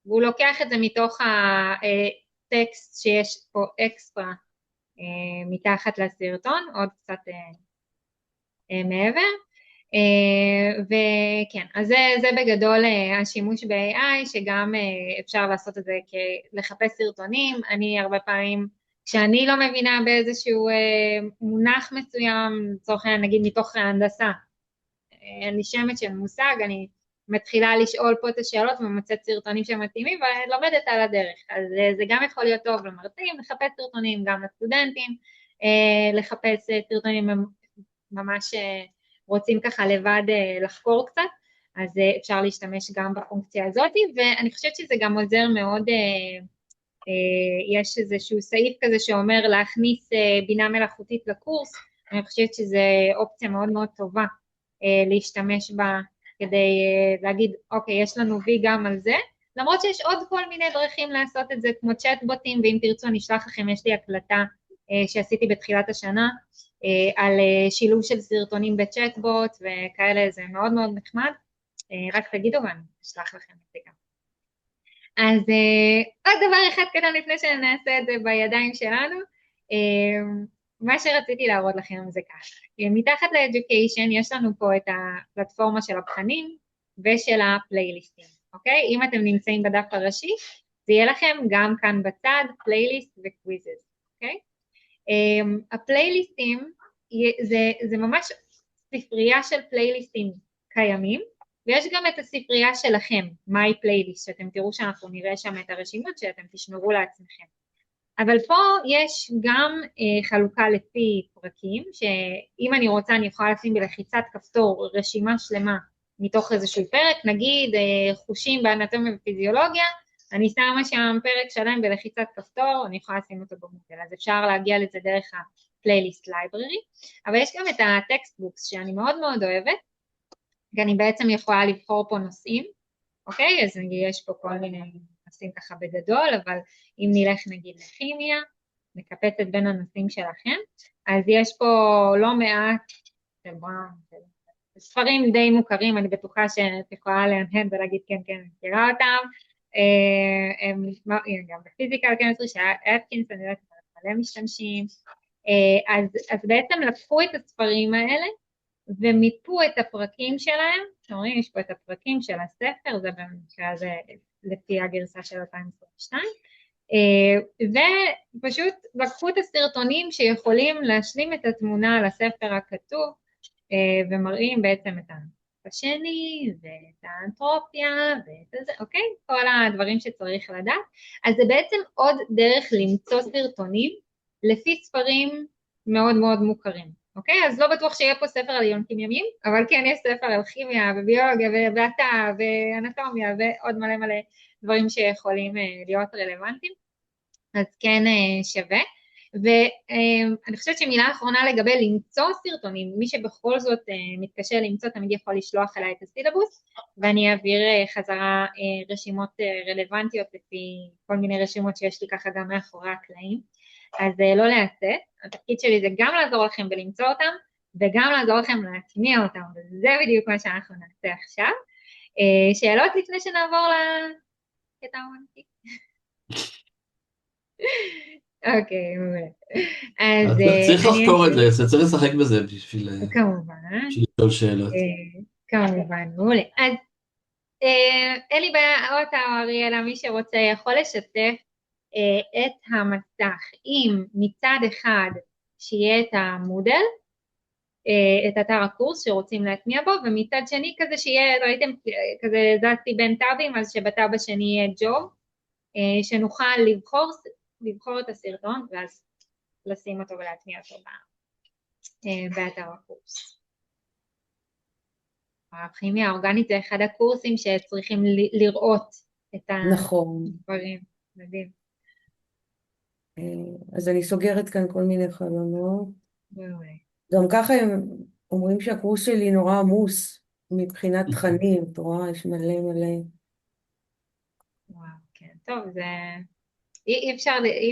והוא לוקח את זה מתוך הטקסט שיש פה אקסטרה מתחת לסרטון, עוד קצת מעבר. וכן, אז זה בגדול השימוש ב-AI, שגם אפשר לעשות את זה לחפש סרטונים. אני הרבה פעמים, כשאני לא מבינה באיזשהו מונח מסוים, לצורך העניין נגיד מתוך ההנדסה, אין לי שמץ של מושג, אני מתחילה לשאול פה את השאלות ומוצאת סרטונים שמתאימים ולומדת על הדרך. אז זה גם יכול להיות טוב למרצים, לחפש סרטונים גם לסטודנטים, לחפש סרטונים ממש רוצים ככה לבד לחקור קצת, אז אפשר להשתמש גם בפונקציה הזאת, ואני חושבת שזה גם עוזר מאוד, יש איזשהו סעיף כזה שאומר להכניס בינה מלאכותית לקורס, אני חושבת שזה אופציה מאוד מאוד טובה להשתמש בה, כדי להגיד, אוקיי, יש לנו וי גם על זה, למרות שיש עוד כל מיני דרכים לעשות את זה, כמו צ'אטבוטים, ואם תרצו נשלח לכם, יש לי הקלטה שעשיתי בתחילת השנה, על שילוב של סרטונים בצ'אטבוט וכאלה, זה מאוד מאוד נחמד, רק תגידו ואני אשלח לכם את זה גם. אז עוד דבר אחד קטן לפני שנעשה את זה בידיים שלנו, מה שרציתי להראות לכם זה ככה, מתחת ל-Education יש לנו פה את הפלטפורמה של הבחנים ושל הפלייליסטים, אוקיי? אם אתם נמצאים בדף הראשי, זה יהיה לכם גם כאן בצד פלייליסט וקוויזס, אוקיי? הפלייליסטים זה ממש ספרייה של פלייליסטים קיימים, ויש גם את הספרייה שלכם, My Playlist, שאתם תראו שאנחנו נראה שם את הרשימות שאתם תשמרו לעצמכם. אבל פה יש גם חלוקה לפי פרקים, שאם אני רוצה אני יכולה לשים בלחיצת כפתור רשימה שלמה מתוך איזשהו פרק, נגיד חושים באנטומיה ופיזיולוגיה, אני שמה שם פרק שלם בלחיצת כפתור, אני יכולה לשים אותו במודל, אז אפשר להגיע לזה דרך הפלייליסט לייבררי, אבל יש גם את הטקסטבוקס שאני מאוד מאוד אוהבת, כי אני בעצם יכולה לבחור פה נושאים, אוקיי? אז נגיד יש פה כל מיני נושאים ככה בגדול, אבל אם נלך נגיד לכימיה, מקפצת בין הנושאים שלכם, אז יש פה לא מעט, ספרים די מוכרים, אני בטוחה שאת יכולה להנהן ולהגיד כן, כן, אני מכירה אותם, גם בפיזיקה, קמיסטרי, שאפקינס, אני יודעת, מלא משתמשים, אז בעצם לקחו את הספרים האלה, ומיפו את הפרקים שלהם, אומרים, יש פה את הפרקים של הספר, זה במקרה הזה לפי הגרסה של 2022, ופשוט לקחו את הסרטונים שיכולים להשלים את התמונה על הספר הכתוב, ומראים בעצם את השני, ואת האנתרופיה, ואת זה, אוקיי? כל הדברים שצריך לדעת. אז זה בעצם עוד דרך למצוא סרטונים, לפי ספרים מאוד מאוד מוכרים, אוקיי? אז לא בטוח שיהיה פה ספר על יונקים ימיים, אבל כן יש ספר על כימיה, וביולוגיה, ובאתה, ואנטומיה, ועוד מלא מלא דברים שיכולים להיות רלוונטיים, אז כן שווה. ואני חושבת שמילה אחרונה לגבי למצוא סרטונים, מי שבכל זאת מתקשה למצוא תמיד יכול לשלוח אליי את הסילבוס, ואני אעביר חזרה רשימות רלוונטיות לפי כל מיני רשימות שיש לי ככה גם מאחורי הקלעים, אז לא להסס, התפקיד שלי זה גם לעזור לכם בלמצוא אותם, וגם לעזור לכם להטמיע אותם, וזה בדיוק מה שאנחנו נעשה עכשיו. שאלות לפני שנעבור לקטע האומנותי? אוקיי, מעולה. אז צריך לחקור את זה, צריך לשחק בזה בשביל לשאול שאלות. כמובן, מעולה. אז אין לי בעיה, אותה או אריאלה, מי שרוצה יכול לשתף את המסך עם מצד אחד שיהיה את המודל, את אתר הקורס שרוצים להטמיע בו, ומצד שני כזה שיהיה, ראיתם, כזה זזתי בין טאבים, אז שבטאב השני יהיה ג'וב, שנוכל לבחור את הסרטון, ואז לשים אותו ולהטמיע אותו באתר הקורס. הכימיה האורגנית זה אחד הקורסים שצריכים לראות את נכון. הדברים. מדהים. אז אני סוגרת כאן כל מיני חלונות. מעולה. גם ככה הם אומרים שהקורס שלי נורא עמוס מבחינת תכנים, את רואה, יש מלא מלא. וואו, כן. טוב, זה... אי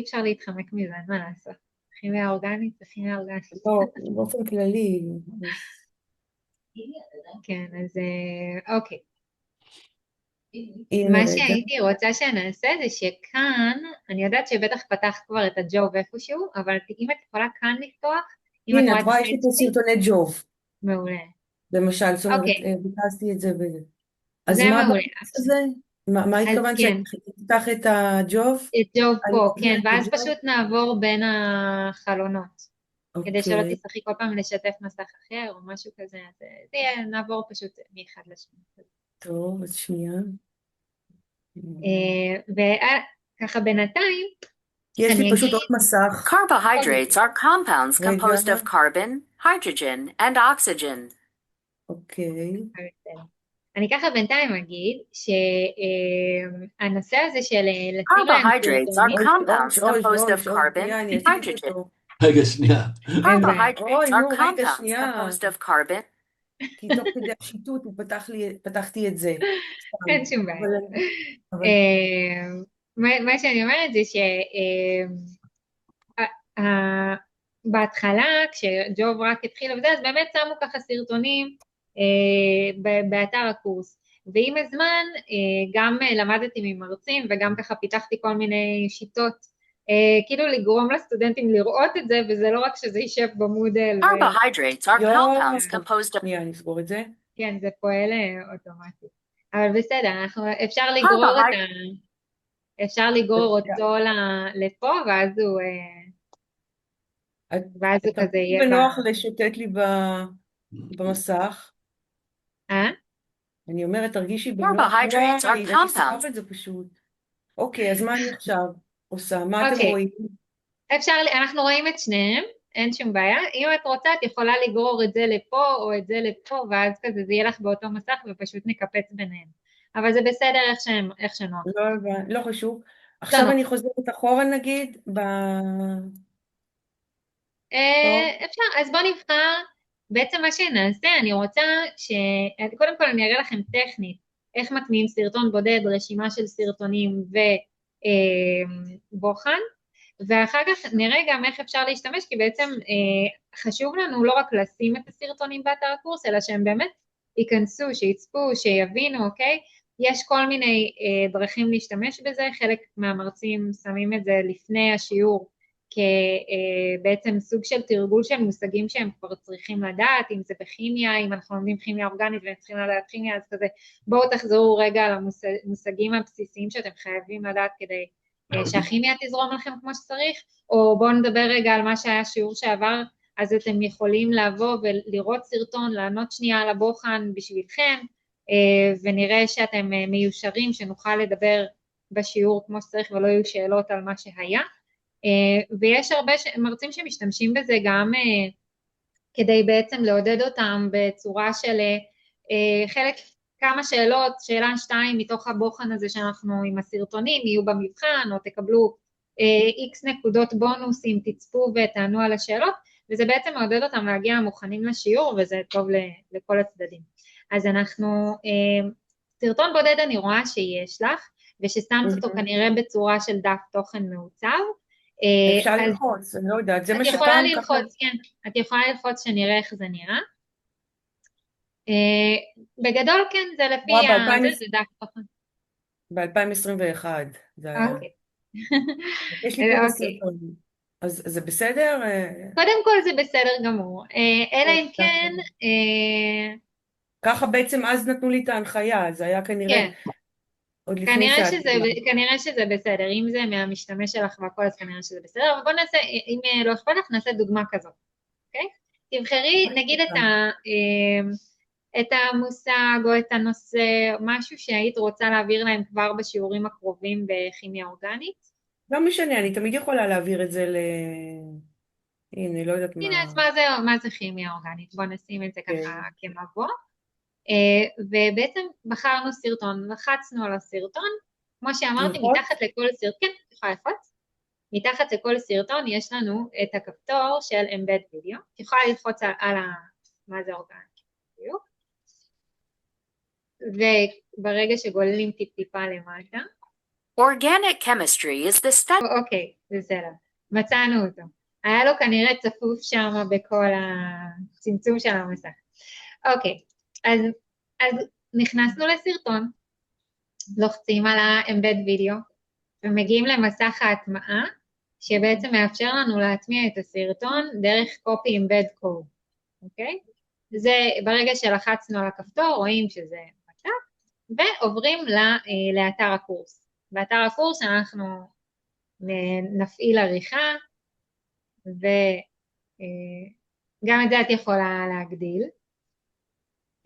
אפשר להתחמק מזה, אין מה לעשות. כימיה אורגנית זה כימיה אורגנית. לא, באופן כללי. כן, אז אוקיי. הנה מה רגע. שהייתי רוצה שנעשה זה שכאן, אני יודעת שבטח פתחת כבר את הג'וב איפשהו, אבל אם את יכולה כאן לפתוח, אם את הנה, רואה את את רואה, יש לי פה הסייד סרטוני ג'וב, מעולה. למשל, זאת אומרת, אוקיי, ביקשתי את זה וזה. אז זה מה מעולה. בקורס הזה? מה אז התכוונת כן, שתפתח את הג'וב? את ג'וב אני פה, כן, עוברת ואז בג'וב? פשוט נעבור בין החלונות, כדי שלא אוקיי, תצטרכי כל פעם לשתף מסך אחר או משהו כזה, אז זה יהיה, נעבור פשוט מאחד לשני. טוב, אז שנייה. וככה בינתיים, יש לי אני פשוט אגיד, עוד מסך. Carbohydrates are compounds רגע, composed of carbon, hydrogen, and oxygen. אוקיי. אני ככה בינתיים אגיד שהנושא הזה של לשים להם Carbohydrates are סרטונים, compounds composed of carbon, שנייה, אני אציג hydrogen. אותו. רגע, שנייה. אין בעיה. Carbohydrates נו, are רגע, compounds שנייה. composed of carbon. כי תוך כדי השיטוט פתחתי את זה. סתם. אין שום בעיה. אבל מה שאני אומרת זה בהתחלה, כשג'וב רק התחיל וזה, אז באמת שמו ככה סרטונים באתר הקורס. ועם הזמן גם למדתי ממרצים וגם ככה פיתחתי כל מיני שיטות, כאילו לגרום לסטודנטים לראות את זה, וזה לא רק שזה יישב במודל. Carbohydrates are compounds composed of שנייה, אני אסגור את זה. כן, זה פועל אוטומטית. אבל בסדר, אפשר לגרור אותו לפה, ואז הוא כזה יהיה בנוח לשוטט לי במסך. אני אומרת, תרגישי בנוח. Carbohydrates are הייתי compounds. שכב את זה פשוט. אוקיי, אז מה אני עכשיו עושה? מה אתם אוקיי. רואים? אנחנו רואים את שניהם, אין שום בעיה. אם את רוצה, את יכולה לגרור את זה לפה או את זה לפה, ואז כזה זה יהיה לך באותו מסך ופשוט נקפץ ביניהם. אבל זה בסדר איך שנוח. לא חשוב. עכשיו אני חוזרת אחורה נגיד, אפשר, אז בוא נבחר, בעצם מה שנעשה, אני רוצה קודם כל אני אראה לכם טכנית, איך מטמיעים סרטון בודד, רשימה של סרטונים ובוחן, ואחר כך נראה גם איך אפשר להשתמש, כי בעצם חשוב לנו לא רק לשים את הסרטונים באתר הקורס, אלא שהם באמת ייכנסו, שיצפו, שיבינו, אוקיי? יש כל מיני דרכים להשתמש בזה, חלק מהמרצים שמים את זה לפני השיעור, כבעצם סוג של תרגול של מושגים שהם כבר צריכים לדעת, אם זה בכימיה, אם אנחנו לומדים כימיה אורגנית והם צריכים לדעת כימיה, אז כזה בואו תחזרו רגע על המושגים הבסיסיים שאתם חייבים לדעת כדי שהכימיה תזרום לכם כמו שצריך, או בואו נדבר רגע על מה שהיה שיעור שעבר, אז אתם יכולים לבוא ולראות סרטון, לענות שנייה על הבוחן בשבילכם, ונראה שאתם מיושרים, שנוכל לדבר בשיעור כמו שצריך ולא יהיו שאלות על מה שהיה. ויש הרבה מרצים שמשתמשים בזה גם כדי בעצם לעודד אותם בצורה של חלק, כמה שאלות, שאלה 2 מתוך הבוחן הזה שאנחנו עם הסרטונים יהיו במבחן, או תקבלו X נקודות בונוס אם תצפו ותענו על השאלות, וזה בעצם מעודד אותם להגיע מוכנים לשיעור, וזה טוב לכל הצדדים. אז אנחנו, סרטון בודד אני רואה שיש לך, וששמת אותו כנראה בצורה של דף תוכן מעוצב, אפשר ללחוץ, אני לא יודעת, זה מה את שפעם יכולה ככה... ללחוץ, כן, את יכולה ללחוץ שנראה איך זה נראה. בגדול כן, זה לפי זה דף תוכן. ב-2021 זה היה. אוקיי. יש לי פה את הסרטונים. אז זה בסדר? קודם כל זה בסדר גמור, אלא אם כן... ככה בעצם אז נתנו לי את ההנחיה, זה היה כנראה עוד לפני שאת... כנראה שזה בסדר, אם זה מהמשתמש שלך והכל, אז כנראה שזה בסדר, אבל בוא נעשה, אם לא אכפת לך, נעשה דוגמה כזאת, אוקיי? תבחרי, נגיד את המושג או את הנושא, משהו שהיית רוצה להעביר להם כבר בשיעורים הקרובים בכימיה אורגנית. לא משנה, אני תמיד יכולה להעביר את זה הנה, לא יודעת הנה, אז מה זה כימיה אורגנית? בואו נשים את זה ככה כמבוא. ובעצם בחרנו סרטון, לחצנו על הסרטון, כמו שאמרתי, מתחת לכל סרטון, כן, יכולה לפוץ, מתחת לכל סרטון יש לנו את הכפתור של Embed Video, יכולה ללחוץ על מה זה אורגני, בדיוק, וברגע שגוללים טיפה למטה, Organic chemistry is the study. אוקיי, בסדר, מצאנו אותו, היה לו כנראה צפוף שם בכל הצמצום של המסך, אוקיי, אז נכנסנו לסרטון, לוחצים על ה-Embed Video, ומגיעים למסך ההטמעה, שבעצם מאפשר לנו להטמיע את הסרטון דרך Copy Embed Code, אוקיי? זה ברגע שלחצנו על הכפתור, רואים שזה מצב, ועוברים לאתר הקורס. באתר הקורס אנחנו נפעיל עריכה, וגם את זה את יכולה להגדיל,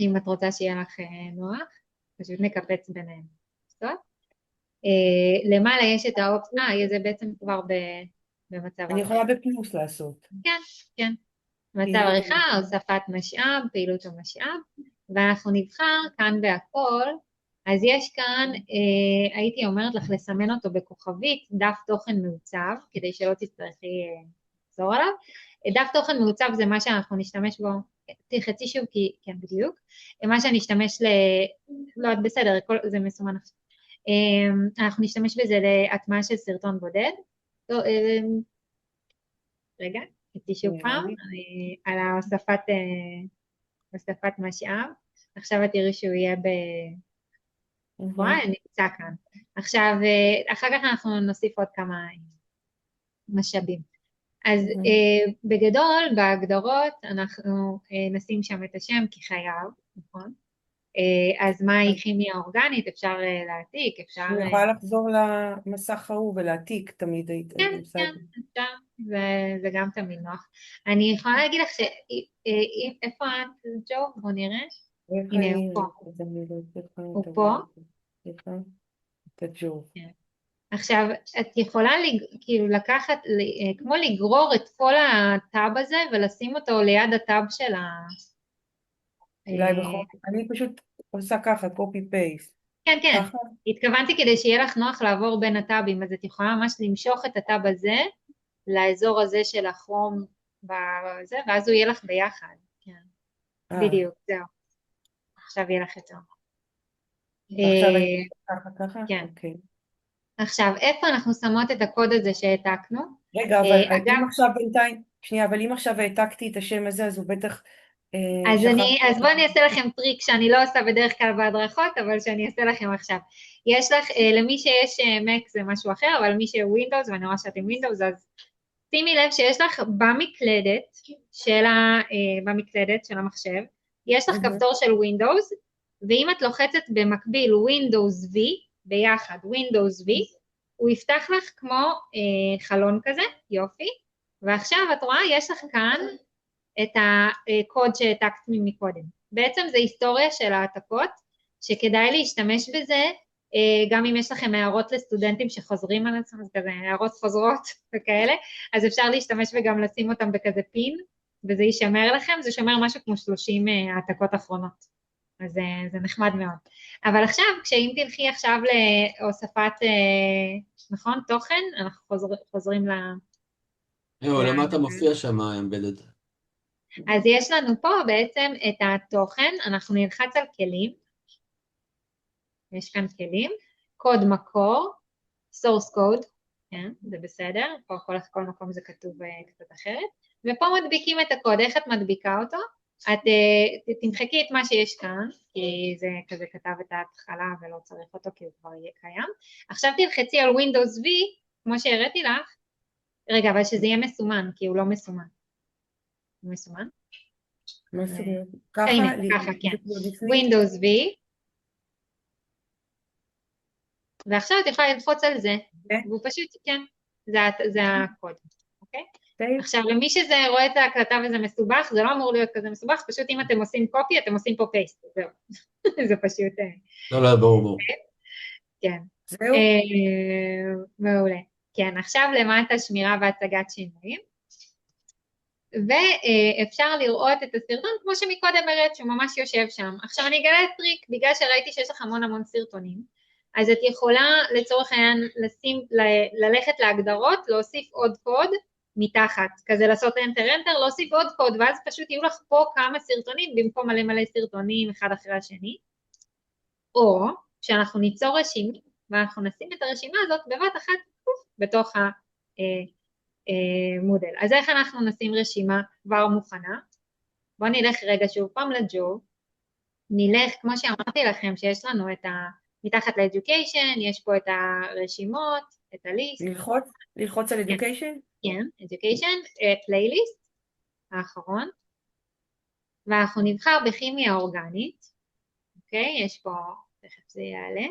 אם את רוצה שיהיה לך נוח, פשוט נקפץ ביניהם. טוב? למעלה יש את האופציה, זה בעצם כבר במצב אני יכולה בפלוס לעשות. כן, כן. מצב עריכה, הוספת משאב, פעילות המשאב, ואנחנו נבחר כאן בהכל, אז יש כאן, הייתי אומרת לך לסמן אותו בכוכבית, דף תוכן מעוצב, כדי שלא תצטרכי לחזור עליו. דף תוכן מעוצב זה מה שאנחנו נשתמש בו, תלחצי שוב כי כן בדיוק, מה שאני אשתמש לא, בסדר, זה מסומן עכשיו. אנחנו נשתמש בזה להטמעה של סרטון בודד. רגע, הייתי שוב פעם, על הוספת משאב. עכשיו את תראי שהוא יהיה נמצא כאן. עכשיו, אחר כך אנחנו נוסיף עוד כמה משאבים. אז בגדול, בהגדרות, אנחנו נשים שם את השם כחייב, נכון? אז מהי כימיה אורגנית, אפשר להעתיק, אפשר... אני יכולה לחזור למסך ההוא ולהעתיק תמיד. כן, כן, אפשר, זה גם תמיד נוח. אני יכולה להגיד לך איפה את, ג'ו? בוא נראה. הנה, הוא פה. הוא פה. את הג'ו. עכשיו, את יכולה כאילו לקחת, כמו לגרור את כל הטאב הזה ולשים אותו ליד הטאב של אולי בכל... אני פשוט עושה ככה, copy paste. כן, כן. התכוונתי כדי שיהיה לך נוח לעבור בין הטאבים, אז את יכולה ממש למשוך את הטאב הזה לאזור הזה של הכרום בזה, ואז הוא יהיה לך ביחד. כן. בדיוק, זהו. עכשיו יהיה לך יותר. עכשיו ככה? כן. אוקיי. עכשיו, איפה אנחנו שמות את הקוד הזה שהעתקנו? רגע, אבל אם עכשיו בינתיים, שנייה, אבל אם עכשיו העתקתי את השם הזה, אז הוא בטח... אז בואו אני אעשה לכם טריק שאני לא עושה בדרך כלל בהדרכות, אבל שאני אעשה לכם עכשיו. יש לך, למי שיש Mac זה משהו אחר, אבל מי שווינדוס, ואני רואה שאתם ווינדוס, אז שימי לב שיש לך במקלדת של המחשב, יש לך כפתור של ווינדוס, ואם את לוחצת במקביל ווינדוס V, ביחד ווינדוס V, הוא יפתח לך כמו חלון כזה, יופי, ועכשיו את רואה, יש לך כאן את הקוד שהעתקת מקודם. בעצם זה היסטוריה של העתקות, שכדאי להשתמש בזה, גם אם יש לכם הערות לסטודנטים שחוזרים על עצמם, אז כזה הערות חוזרות וכאלה, אז אפשר להשתמש וגם לשים אותם בכזה פין, וזה יישמר לכם, זה שומר משהו כמו 30 העתקות אחרונות, אז זה נחמד מאוד. אבל עכשיו, כשאם תלכי עכשיו להוספת, נכון, תוכן, אנחנו חוזרים למטה מופיע שם Embedded. אז יש לנו פה בעצם את התוכן, אנחנו נלחץ על כלים, יש כאן כלים, קוד מקור, source code, כן, זה בסדר, פה כל מקום זה כתוב קצת אחרת, ופה מדביקים את הקוד, איך את מדביקה אותו? את תמחקי את מה שיש כאן, כי זה כזה כתב את ההתחלה ולא צריך אותו כי הוא כבר יהיה קיים, עכשיו תלחצי על Windows V, כמו שהראיתי לך, רגע, אבל שזה יהיה מסומן, כי הוא לא מסומן. הוא מסומן? מסומן. ככה, כן. Windows V, ועכשיו את יכולה ללחוץ על זה, והוא פשוט, כן, זה הקוד, אוקיי? עכשיו, למי שזה רואה את ההקלטה וזה מסובך, זה לא אמור להיות כזה מסובך, פשוט אם אתם עושים קופי, אתם עושים פה פייסט, זהו. זה פשוט... לא, ברור. כן. זהו? מעולה. כן, עכשיו למטה שמירה והצגת שינויים. ואפשר לראות את הסרטון, כמו שמקודם הראית, שהוא ממש יושב שם. עכשיו אני אגלה טריק, בגלל שראיתי שיש לך המון סרטונים, אז את יכולה לצורך העניין ללכת להגדרות, להוסיף עוד קוד מתחת, כזה לעשות enter, להוסיף עוד קוד, ואז פשוט יהיו לך פה כמה סרטונים, במקום מלא סרטונים אחד אחרי השני, או שאנחנו ניצור רשימה, ואנחנו נשים את הרשימה הזאת בבת אחת בתוך המודל. אז איך אנחנו נשים רשימה כבר מוכנה? בואו נלך רגע שוב פעם לג'וב, נלך, כמו שאמרתי לכם, שיש לנו את מתחת ל-Education, יש פה את הרשימות, את הליסט. ללחוץ על Education? כן, Education, Playlist, האחרון, ואנחנו נבחר בכימיה אורגנית, אוקיי? יש פה, תכף זה יעלה.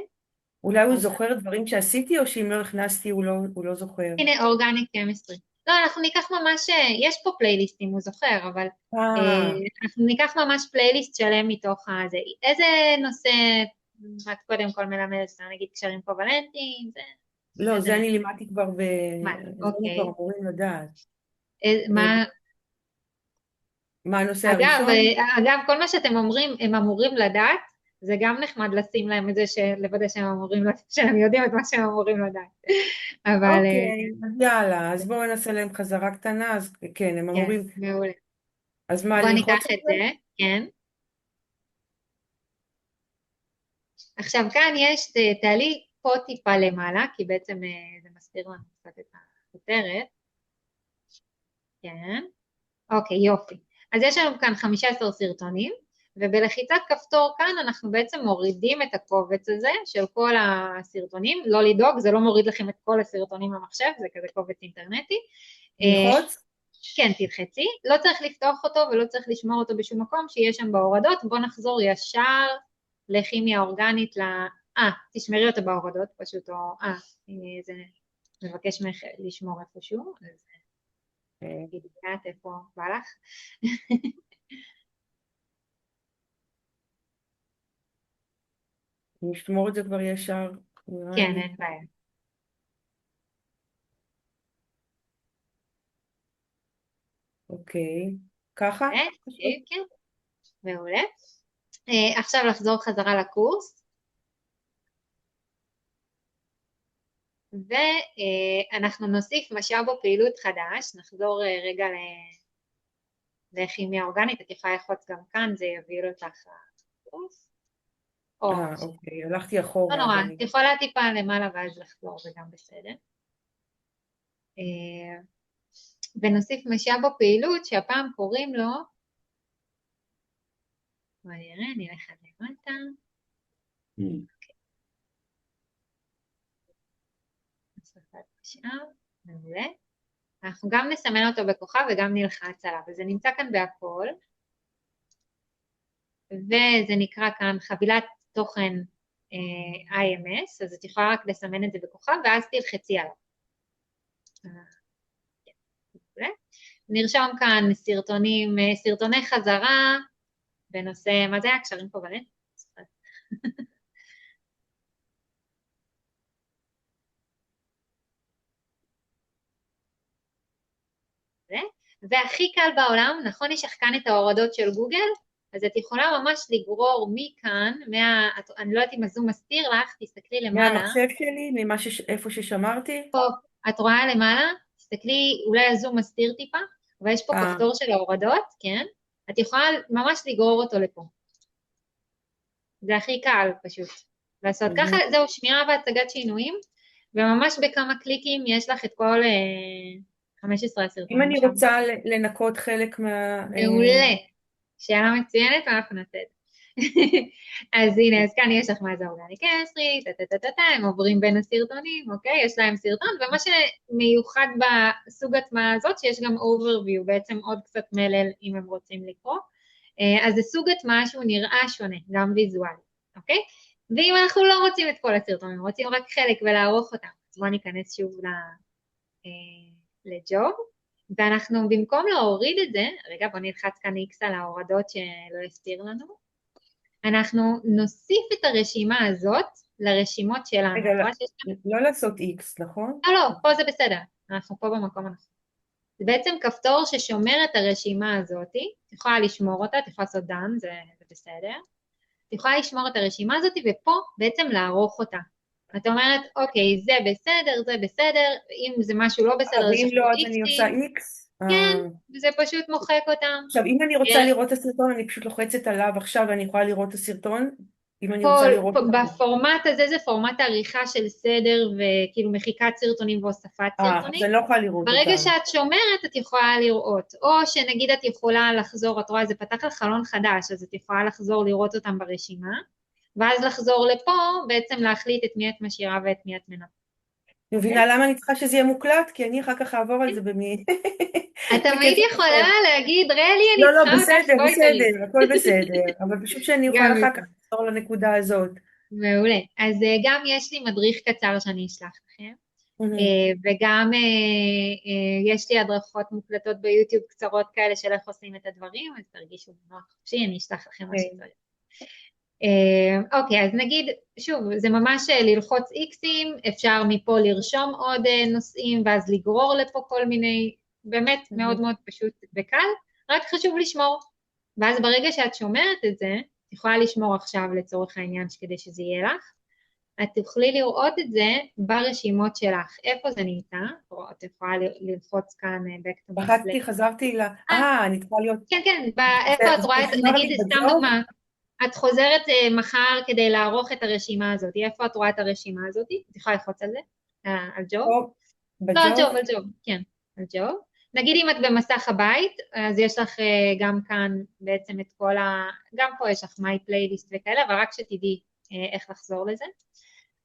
אולי הוא זוכר דברים שעשיתי, או שאם לא הכנסתי הוא לא זוכר? הנה, Organic Chemistry. לא, אנחנו ניקח ממש, יש פה פלייליסטים, הוא זוכר, אבל אנחנו ניקח ממש פלייליסט שלם מתוך הזה. איזה נושא את קודם כל מלמדת, נגיד קשרים קובלנטיים? לא, זה אני לימדתי כבר אוקיי. כבר אמורים לדעת. מה הנושא הראשון? אגב, כל מה שאתם אומרים, הם אמורים לדעת, זה גם נחמד לשים להם את זה, לוודא שהם יודעים את מה שהם אמורים לדעת. אוקיי, יאללה, אז בואו נעשה להם חזרה קטנה, אז כן, הם אמורים... כן, מעולה. אז מה, בואו ללחוץ ניקח את זה, כן. עכשיו כאן יש, תעלי פה טיפה למעלה, כי בעצם זה מסביר לנו קצת את הכותרת. כן. אוקיי, יופי. אז יש לנו כאן 15 סרטונים, ובלחיצת כפתור כאן אנחנו בעצם מורידים את הקובץ הזה של כל הסרטונים, לא לדאוג, זה לא מוריד לכם את כל הסרטונים למחשב, זה כזה קובץ אינטרנטי. ללחוץ? כן, תלחצי, לא צריך לפתוח אותו ולא צריך לשמור אותו בשום מקום, שיהיה שם בהורדות, בואו נחזור ישר לכימיה אורגנית, תשמרי אותו בהורדות פשוט, או זה מבקש ממך לשמור איפשהו, אז גדעת איפה בא לך. נשמור את זה כבר ישר. כן, אין בעיה. אוקיי, ככה? כן, מעולה. עכשיו לחזור חזרה לקורס. ואנחנו נוסיף משאב או פעילות חדש, נחזור רגע לכימיה אורגנית, את יכולה ללחוץ גם כאן, זה יביא אותך לקורס. אוקיי, הלכתי אחורה. לא נורא, את יכולה טיפה למעלה ואז לחזור, זה גם בסדר. ונוסיף משאב או פעילות שהפעם קוראים לו, בוא נראה, נלך עד למטה. מעולה. אנחנו גם נסמן אותו בכוכב וגם נלחץ עליו, וזה נמצא כאן בהכל, וזה נקרא כאן חבילת תוכן IMS, אז את יכולה רק לסמן את זה בכוכב, ואז תלחצי עליו. נרשום כאן סרטוני חזרה, בנושא, מה זה היה? קשרים קובלנטיים? והכי קל בעולם, נכון, יש לך כאן את ההורדות של גוגל, אז את יכולה ממש לגרור מכאן, אני לא יודעת אם הזום מסתיר לך, תסתכלי למעלה. מהמחשב שלי, איפה ששמרתי? פה, את רואה למעלה, תסתכלי, אולי הזום מסתיר טיפה, אבל יש פה כפתור של ההורדות, כן? את יכולה ממש לגרור אותו לפה. זה הכי קל פשוט. לעשות ככה, זהו, שמירה והצגת שינויים, וממש בכמה קליקים יש לך את כל 15 הסרטונים. אם אני רוצה לנקות חלק מעולה. שאלה מצוינת, ואנחנו נעשה את זה. אז הנה, אז כאן יש לך מה זה אורגניק קמסטרי, הם עוברים בין הסרטונים, אוקיי? יש להם סרטון, ומה שמיוחד בסוג עצמה הזאת, שיש גם overview, בעצם עוד קצת מלל אם הם רוצים לקרוא, אז זה סוג עצמה שהוא נראה שונה, גם ויזואלי, אוקיי? ואם אנחנו לא רוצים את כל הסרטונים, רוצים רק חלק ולערוך אותם, אז בואו ניכנס שוב לג'וב, ואנחנו במקום להוריד את זה, רגע בוא נלחץ כאן X על ההורדות שלא יסתיר לנו, אנחנו נוסיף את הרשימה הזאת לרשימות שלנו. רגע, לא לעשות X, נכון? לא, פה זה בסדר, אנחנו פה במקום הנכון. זה בעצם כפתור ששומר את הרשימה הזאת, את יכולה לשמור אותה, את יכולה לעשות דן, זה בסדר, את יכולה לשמור את הרשימה הזאת ופה בעצם לערוך אותה. את אומרת, אוקיי, זה בסדר, אם זה משהו לא בסדר, ואם יש לא, פה אז אני עושה איקסים, X. כן, וזה פשוט מוחק אותם. עכשיו, אם אני רוצה לראות את הסרטון, אני פשוט לוחצת עליו עכשיו ואני יכולה לראות את הסרטון. אם אני רוצה לראות אותו. בפורמט הזה זה פורמט העריכה של סדר וכאילו מחיקת סרטונים והוספת סרטונים. אז אני לא יכולה לראות אותם. ברגע שאת שומרת את יכולה לראות, או שנגיד את יכולה לחזור, את רואה זה פתח על חלון חדש, אז את יכולה לחזור לראות אותם ברשימה, ואז לחזור לפה בעצם להחליט את מי את משאירה ואת מי את מנפת. אני מבינה למה אני צריכה שזה יהיה מוקלט, כי אני אחר כך אעבור על זה במי... את תמיד יכולה להגיד, רלי, אני לא, צריכה אותך, בואי תראי. בסדר, הכל בסדר, אבל פשוט שאני אוכל אחר כך לחזור לנקודה הזאת. מעולה. אז גם יש לי מדריך קצר שאני אשלח לכם, וגם יש לי הדרכות מוקלטות ביוטיוב קצרות כאלה של איך עושים את הדברים, אז תרגישו בנוח חופשי, אני אשלח לכם מה שצריך. אוקיי, אז נגיד, שוב, זה ממש ללחוץ איקסים, אפשר מפה לרשום עוד נושאים, ואז לגרור לפה כל מיני, באמת מאוד מאוד פשוט וקל, רק חשוב לשמור. ואז ברגע שאת שומרת את זה, את יכולה לשמור עכשיו לצורך העניין כדי שזה יהיה לך, את תוכלי לראות את זה ברשימות שלך. איפה זה נמצא? את יכולה ללחוץ כאן back to בחצתי, חזרתי אני צריכה להיות... כן, כן, איפה את רואה, נגיד סתם דוגמה, את חוזרת מחר כדי לערוך את הרשימה הזאת, איפה את רואה את הרשימה הזאת? את יכולה ללחוץ על זה? על ג'וב? לא, על ג'וב, כן, על ג'וב. נגיד אם את במסך הבית, אז יש לך גם כאן בעצם את כל גם פה יש לך my playlist וכאלה, אבל רק שתדעי איך לחזור לזה.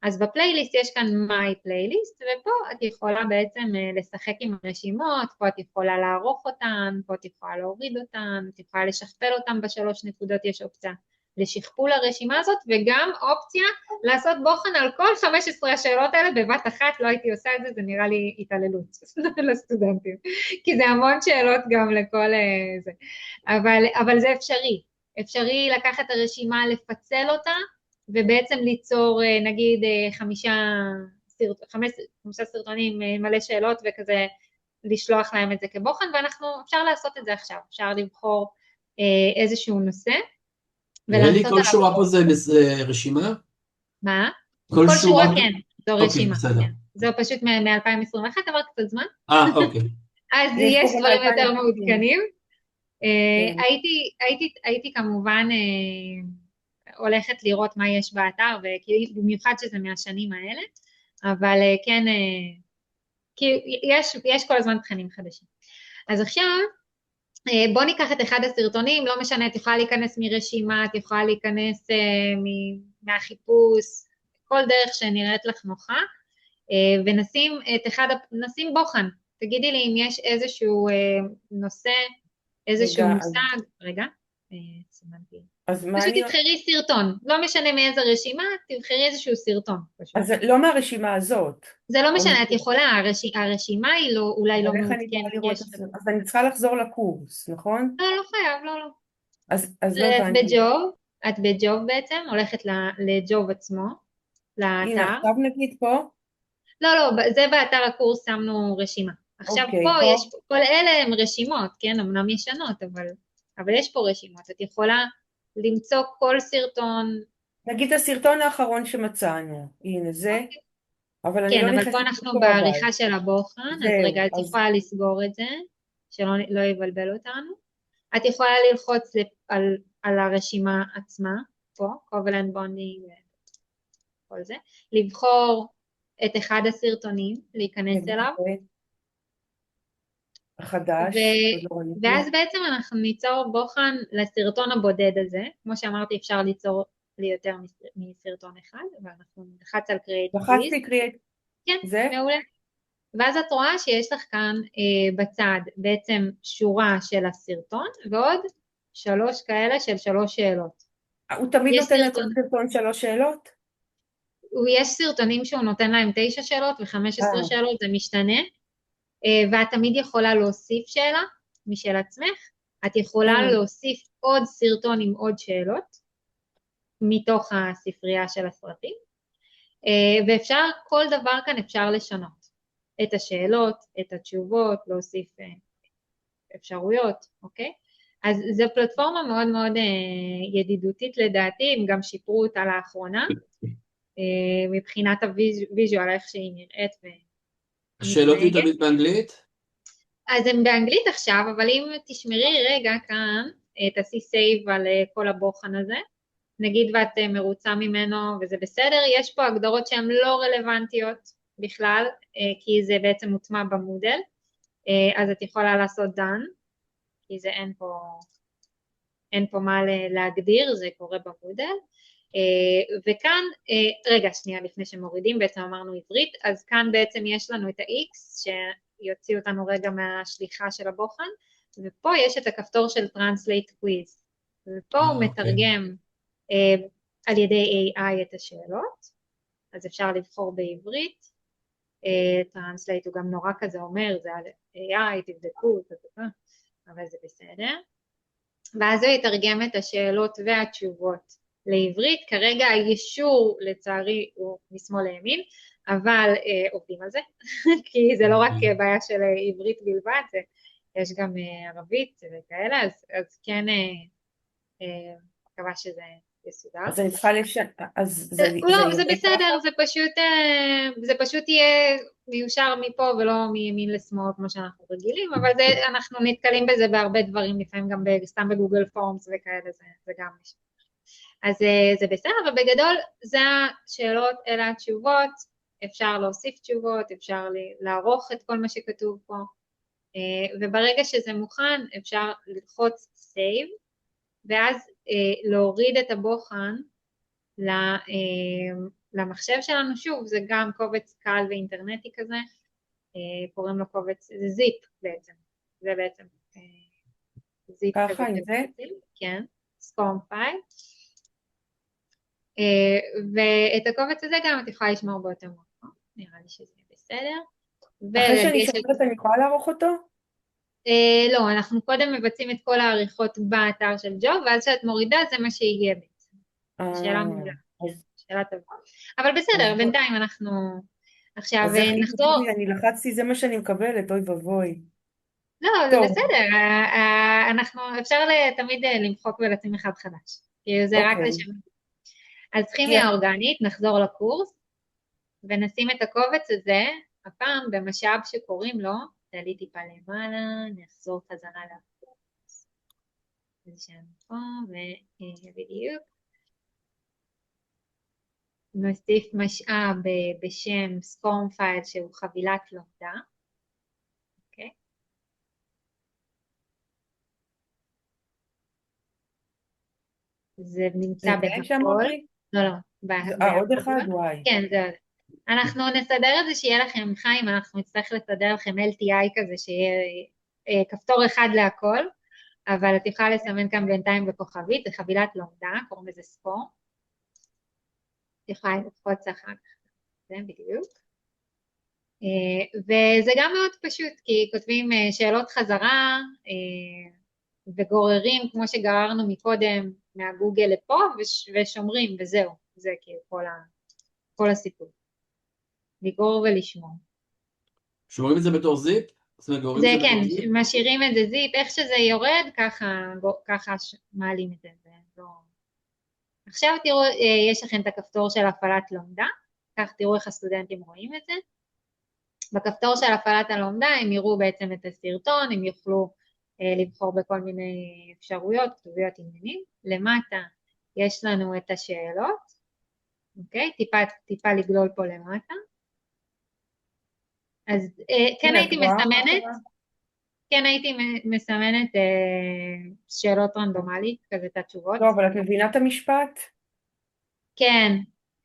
אז בפלייליסט יש כאן my playlist, ופה את יכולה בעצם לשחק עם הרשימות, פה את יכולה לערוך אותן, פה את יכולה להוריד אותן, את יכולה לשכפל אותן בשלוש נקודות, יש אופציה לשכפול הרשימה הזאת, וגם אופציה לעשות בוחן על כל 15 השאלות האלה בבת אחת, לא הייתי עושה את זה, זה נראה לי התעללות לסטודנטים, כי זה המון שאלות גם לכל זה, אבל זה אפשרי לקחת את הרשימה, לפצל אותה, ובעצם ליצור נגיד 5 סרטונים מלא שאלות וכזה לשלוח להם את זה כבוחן, אפשר לעשות את זה עכשיו, אפשר לבחור איזשהו נושא, רלי, כל שורה פה זה רשימה? מה? כל שורה כן, זו רשימה, בסדר. זו פשוט מ-2021, עבר קצת זמן. אוקיי. אז יש דברים יותר מעודכנים. הייתי כמובן הולכת לראות מה יש באתר, במיוחד שזה מהשנים האלה, אבל כן, יש כל הזמן תכנים חדשים. אז עכשיו, בוא ניקח את אחד הסרטונים, לא משנה, את יכולה להיכנס מרשימה, את יכולה להיכנס מהחיפוש, כל דרך שנראית לך נוחה, ונשים בוחן. תגידי לי אם יש איזשהו נושא, איזשהו מושג, רגע, סימנתי. פשוט תבחרי סרטון, לא משנה מאיזה רשימה, תבחרי איזשהו סרטון. אז לא מהרשימה הזאת. זה לא משנה, את יכולה, הרשימה היא אולי לא מעודכנת. אז אני צריכה לחזור לקורס, נכון? לא חייב, לא. אז לא הבנתי. את בג'וב בעצם, הולכת לג'וב עצמו, לאתר. הנה, עכשיו נגיד פה? לא, זה באתר הקורס שמנו רשימה. עכשיו פה יש, כל אלה הם רשימות, כן, אמנם ישנות, אבל יש פה רשימות, את יכולה למצוא כל סרטון. נגיד הסרטון האחרון שמצאנו, הנה זה. כן, אבל פה אנחנו בעריכה של הבוחן, אז רגע, את יכולה לסגור את זה, שלא יבלבל אותנו. את יכולה ללחוץ על הרשימה עצמה, פה, קובלנט בונדינג וכל זה, לבחור את אחד הסרטונים, להיכנס אליו. החדש. ואז בעצם אנחנו ניצור בוחן לסרטון הבודד הזה, כמו שאמרתי אפשר ליצור ליותר מסרטון אחד, ואנחנו נלחץ על create. לחצתי create. כן, מעולה. ואז את רואה שיש לך כאן בצד בעצם שורה של הסרטון, ועוד 3 כאלה של 3 שאלות. הוא תמיד נותן את סרטון 3 שאלות? יש סרטונים שהוא נותן להם 9 שאלות ו15 שאלות, זה משתנה. ואת תמיד יכולה להוסיף שאלה משל עצמך, את יכולה להוסיף עוד סרטון עם עוד שאלות, מתוך הספרייה של הסרטים, ואפשר, כל דבר כאן אפשר לשנות. את השאלות, את התשובות, להוסיף אפשרויות, אוקיי? אז זו פלטפורמה מאוד מאוד ידידותית לדעתי, הם גם שיפרו אותה לאחרונה, מבחינת הוויז'ואל, איך שהיא נראית השאלות יהיו ומתנהגת. תמיד באנגלית? אז הם באנגלית עכשיו, אבל אם תשמרי רגע כאן, תעשי סייב על כל הבוחן הזה, נגיד ואת מרוצה ממנו וזה בסדר, יש פה הגדרות שהן לא רלוונטיות בכלל, כי זה בעצם מוטמע במודל, אז את יכולה לעשות done, כי זה אין פה מה להגדיר, זה קורה במודל, וכאן, רגע שנייה לפני שמורידים, בעצם אמרנו עברית, אז כאן בעצם יש לנו את ה-X, שיוציא אותנו רגע מהשליחה של הבוחן, ופה יש את הכפתור של Translate Quiz, ופה הוא אוקיי. מתרגם על ידי AI את השאלות, אז אפשר לבחור בעברית, Translate הוא גם נורא כזה אומר, זה על AI, תבדקו, אבל זה בסדר, ואז הוא יתרגם את השאלות והתשובות לעברית, כרגע הישור לצערי הוא משמאל לימין, אבל עובדים על זה, כי זה לא רק בעיה של עברית בלבד, יש גם ערבית וכאלה, אז כן מקווה שזה יסודר. אז אני צריכה לא, זה בסדר, זה פשוט יהיה מיושר מפה ולא מימין לשמאל כמו שאנחנו רגילים, אבל אנחנו נתקלים בזה בהרבה דברים, לפעמים גם סתם בגוגל פורמס וכאלה, זה גם משהו. אז זה בסדר, אבל בגדול זה השאלות, אלה התשובות, אפשר להוסיף תשובות, אפשר לערוך את כל מה שכתוב פה, וברגע שזה מוכן אפשר ללחוץ save, ואז להוריד את הבוחן למחשב שלנו, שוב, זה גם קובץ קל ואינטרנטי כזה, קוראים לו קובץ, זה זיפ בעצם, זה בעצם זיפ כזה. ככה עם זה? כן, סקום פייל. ואת הקובץ הזה גם את יכולה לשמור באותו מקום, נראה לי שזה בסדר. אחרי שאני שומרת אני יכולה לערוך אותו? לא, אנחנו קודם מבצעים את כל העריכות באתר של ג'וב, ואז כשאת מורידה זה מה שיהיה בעצם. שאלה מעולה, שאלה טובה. אבל בסדר, בינתיים אנחנו עכשיו נחזור. אני לחצתי, זה מה שאני מקבלת, אוי ובוי. לא, זה בסדר, אפשר תמיד למחוק ולשים אחד חדש, כי זה רק לשם. אז כימיה אורגנית, נחזור לקורס, ונשים את הקובץ הזה, הפעם במשאב שקוראים לו, תעלי טיפה למעלה, נחזור חזרה לקורס. אז שם פה, ובדיוק. נוסיף משאב בשם סקורם פייל שהוא חבילת לומדה. אוקיי? זה נמצא בהכל. לא, עוד אחד, וואי. כן, זה עוד. אנחנו נסדר את זה שיהיה לכם חיים, אנחנו נצטרך לסדר לכם LTI כזה, שיהיה כפתור אחד להכל, אבל את יכולה לסמן כאן בינתיים בכוכבית, זה חבילת לומדה, קוראים לזה סקור. את יכולה ללחוץ אחר כך, זה בדיוק. וזה גם מאוד פשוט, כי כותבים שאלות חזרה, וגוררים, כמו שגררנו מקודם, מהגוגל לפה, ושומרים, וזהו, זה כאילו כל הסיפור. לגרור ולשמור. שומרים את זה בתור זיפ? זה כן, משאירים את זה זיפ, איך שזה יורד, ככה מעלים את זה. עכשיו תראו, יש לכם את הכפתור של הפעלת לומדה, כך תראו איך הסטודנטים רואים את זה. בכפתור של הפעלת הלומדה הם יראו בעצם את הסרטון, הם יוכלו לבחור בכל מיני אפשרויות, כתוביות עניינים. למטה יש לנו את השאלות, אוקיי? טיפה לגלול פה למטה. אז כן הייתי מסמנת שאלות רנדומלית, כזה את התשובות. לא, אבל את מבינה את המשפט? כן.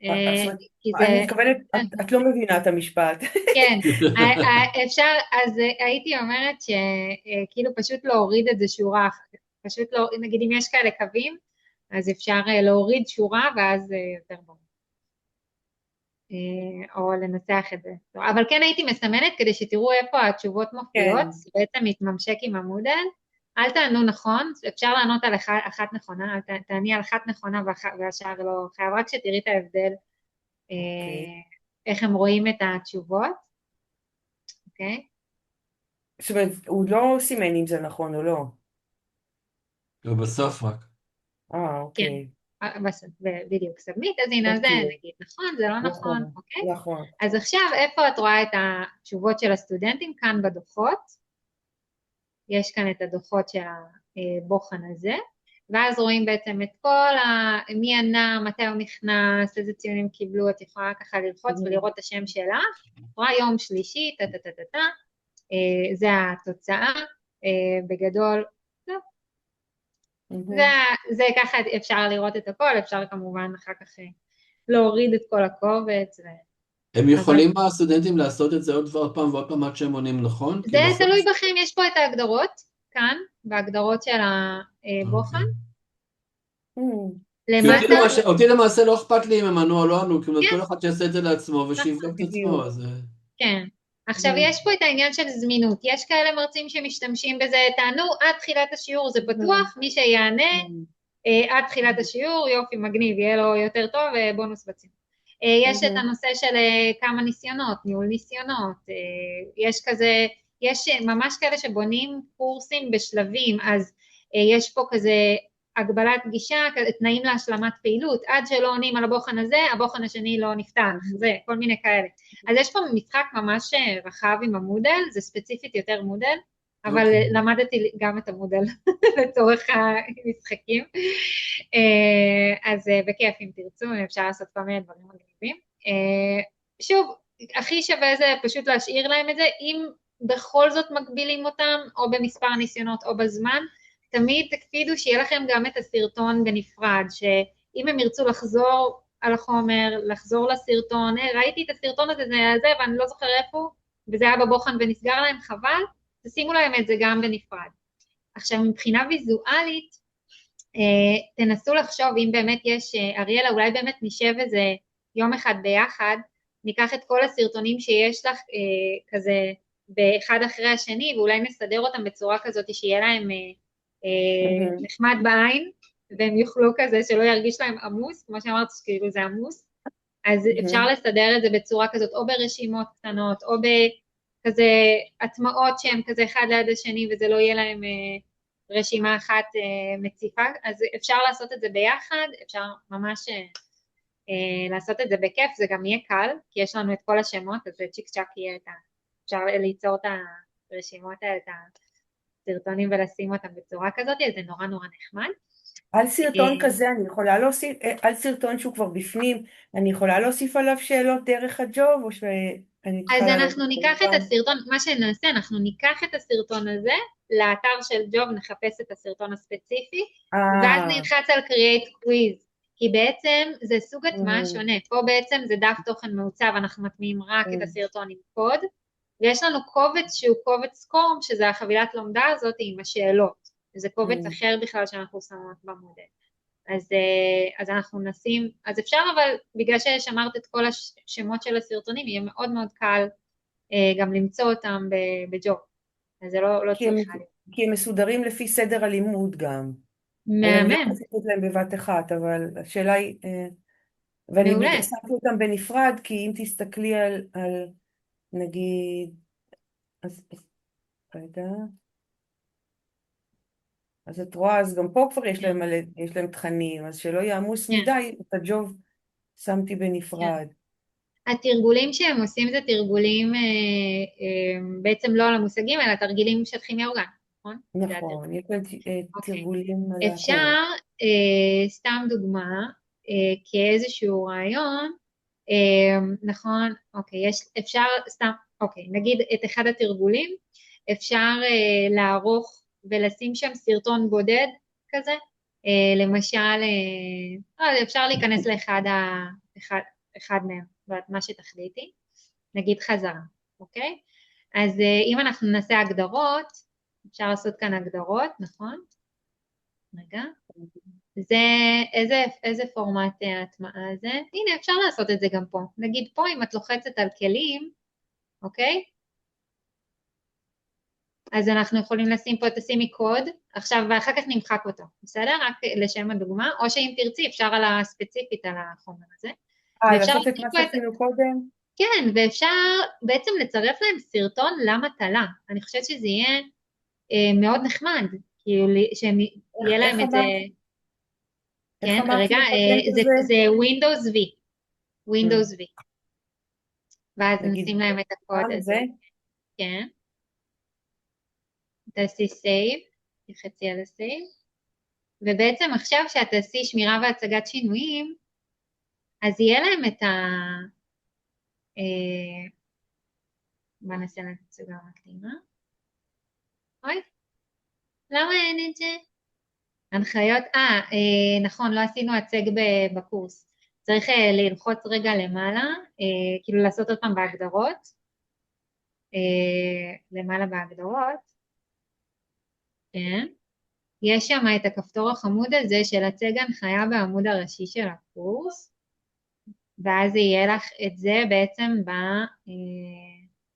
אני מתכוונת, את לא מבינה את המשפט. כן, אפשר, אז הייתי אומרת שכאילו פשוט להוריד את זה שורה, פשוט לא, נגיד אם יש כאלה קווים, אז אפשר להוריד שורה ואז יותר ברור. או לנסח את זה. אבל כן הייתי מסמנת כדי שתראו איפה התשובות מופיעות, זה בעצם מתממשק עם המודל, אל תענו נכון, אפשר לענות על אחת נכונה, תעני על אחת נכונה והשאר לא חייב, רק שתראי את ההבדל, איך הם רואים את התשובות. אוקיי? זאת אומרת, הוא לא סימן אם זה נכון או לא. ובסוף רק. אוקיי. בסוף, בדיוק, סאבמיט, אז הנה זה, אוקיי. נגיד, נכון, זה לא נכון, נכון, אוקיי? נכון. אז עכשיו, איפה את רואה את התשובות של הסטודנטים? כאן בדוחות. יש כאן את הדוחות של הבוחן הזה, ואז רואים בעצם את כל מי ענה, מתי הוא נכנס, איזה ציונים קיבלו, את יכולה ככה ללחוץ ולראות את השם שלך, רואה יום שלישי, זה התוצאה, בגדול, זהו. זה ככה אפשר לראות את הכל, אפשר כמובן אחר כך להוריד את כל הקובץ. הם יכולים הסטודנטים לעשות את זה עוד פעם ועוד פעם עד שהם עונים נכון? זה תלוי בכם, יש פה את ההגדרות, כאן, בהגדרות של הבוחן. אותי למעשה לא אכפת לי אם הם ענו או לא ענו, כי כל אחד שיעשה את זה לעצמו ושיבדוק את עצמו. כן. עכשיו יש פה את העניין של זמינות, יש כאלה מרצים שמשתמשים בזה, תענו עד תחילת השיעור, זה בטוח, מי שיענה עד תחילת השיעור, יופי מגניב, יהיה לו יותר טוב, בונוס בציון. יש את הנושא של כמה ניסיונות, ניהול ניסיונות, יש כזה, יש ממש כאלה שבונים קורסים בשלבים, אז יש פה כזה הגבלת גישה, תנאים להשלמת פעילות, עד שלא עונים על הבוחן הזה, הבוחן השני לא נפתח, זה, כל מיני כאלה. אז יש פה משחק ממש רחב עם המודל, זה ספציפית יותר מודל, אבל למדתי גם את המודל לצורך המשחקים, אז בכיף אם תרצו, אפשר לעשות כל מיני דברים מגניבים. שוב, הכי שווה זה פשוט להשאיר להם את זה, אם בכל זאת מגבילים אותם, או במספר ניסיונות או בזמן, תמיד תקפידו שיהיה לכם גם את הסרטון בנפרד, שאם הם ירצו לחזור על החומר, לחזור לסרטון, ראיתי את הסרטון הזה ואני לא זוכר איפה, וזה היה בבוחן ונסגר להם, חבל, תשימו להם את זה גם בנפרד. עכשיו, מבחינה ויזואלית, תנסו לחשוב אם באמת יש, אריאלה, אולי באמת נשב איזה יום אחד ביחד, ניקח את כל הסרטונים שיש לך כזה באחד אחרי השני, ואולי נסדר אותם בצורה כזאת שיהיה להם נחמד בעין, והם יוכלו כזה שלא ירגיש להם עמוס, כמו שאמרת שכאילו זה עמוס, אז אפשר לסדר את זה בצורה כזאת, או ברשימות קטנות, או בכזה הטמעות שהם כזה אחד ליד השני, וזה לא יהיה להם רשימה אחת מציפה, אז אפשר לעשות את זה ביחד, אפשר ממש לעשות את זה בכיף, זה גם יהיה קל, כי יש לנו את כל השמות, אז צ'יק צ'ק יהיה אפשר ליצור את הרשימות האלה, את הסרטונים ולשים אותם בצורה כזאת, אז זה נורא נורא נחמד. על סרטון כזה אני יכולה להוסיף, על סרטון שהוא כבר בפנים, אני יכולה להוסיף עליו שאלות דרך הג'וב, או שאני צריכה... אז אנחנו ניקח את הסרטון, מה שנעשה, אנחנו ניקח את הסרטון הזה, לאתר של ג'וב נחפש את הסרטון הספציפי, ואז נלחץ על create quiz, כי בעצם זה סוג הטמעה שונה, פה בעצם זה דף תוכן מעוצב, אנחנו מטמיעים רק את הסרטון עם קוד, ויש לנו קובץ שהוא קובץ קורם, שזה החבילת לומדה הזאת עם השאלות, זה קובץ אחר בכלל שאנחנו שמות במודל. אז אנחנו נשים, אז אפשר אבל, בגלל ששמרת את כל השמות של הסרטונים, יהיה מאוד מאוד קל גם למצוא אותם בג'וב, אז זה לא צריך להיות. כי הם מסודרים לפי סדר הלימוד גם. מהמם. אני לא חושבת להם בבת אחת, אבל השאלה היא, ואני שמתי אותם בנפרד, כי אם תסתכלי על נגיד, אז רגע, אז את רואה, אז גם פה כבר יש להם תכנים, אז שלא יעמוס מדי, את הג'וב שמתי בנפרד. התרגולים שהם עושים זה תרגולים בעצם לא על המושגים, אלא תרגילים של כימיה אורגנית, נכון? נכון, יש להם תרגולים על אפשר, סתם דוגמה, כאיזשהו רעיון, נכון, אוקיי, אפשר סתם, אוקיי, נגיד את אחד התרגולים, אפשר לערוך ולשים שם סרטון בודד כזה, למשל, אפשר להיכנס לאחד מהם, מה שתחליטי, נגיד חזרה, אוקיי? אז אם אנחנו נעשה הגדרות, אפשר לעשות כאן הגדרות, נכון? רגע. זה, איזה פורמט ההטמעה זה? הנה, אפשר לעשות את זה גם פה. נגיד פה, אם את לוחצת על כלים, אוקיי? אז אנחנו יכולים לשים פה, תשימי קוד, עכשיו, ואחר כך נמחק אותו, בסדר? רק לשם הדוגמה, או שאם תרצי, אפשר על הספציפית על החומר הזה. לעשות את מה שעשינו קודם? כן, ואפשר בעצם לצרף להם סרטון למטלה. אני חושבת שזה יהיה מאוד נחמד, כאילו שיהיה להם את זה, איך כן, אמרת רגע, לי הפטנט הזה? זה Windows V, Windows V, ואז נגיד, נשים להם את הקוד הזה, זה? כן, תעשי save, תלחצי על ה-save, ובעצם עכשיו שאת תעשי שמירה והצגת שינויים, אז יהיה להם את בוא נעשה להם תצוגה מקדימה, אוי, למה אין את זה? הנחיות, נכון, לא עשינו הצג בקורס. צריך ללחוץ רגע למעלה, כאילו לעשות עוד פעם בהגדרות, למעלה בהגדרות, כן. יש שם את הכפתור החמוד הזה של הצג הנחיה בעמוד הראשי של הקורס, ואז יהיה לך את זה בעצם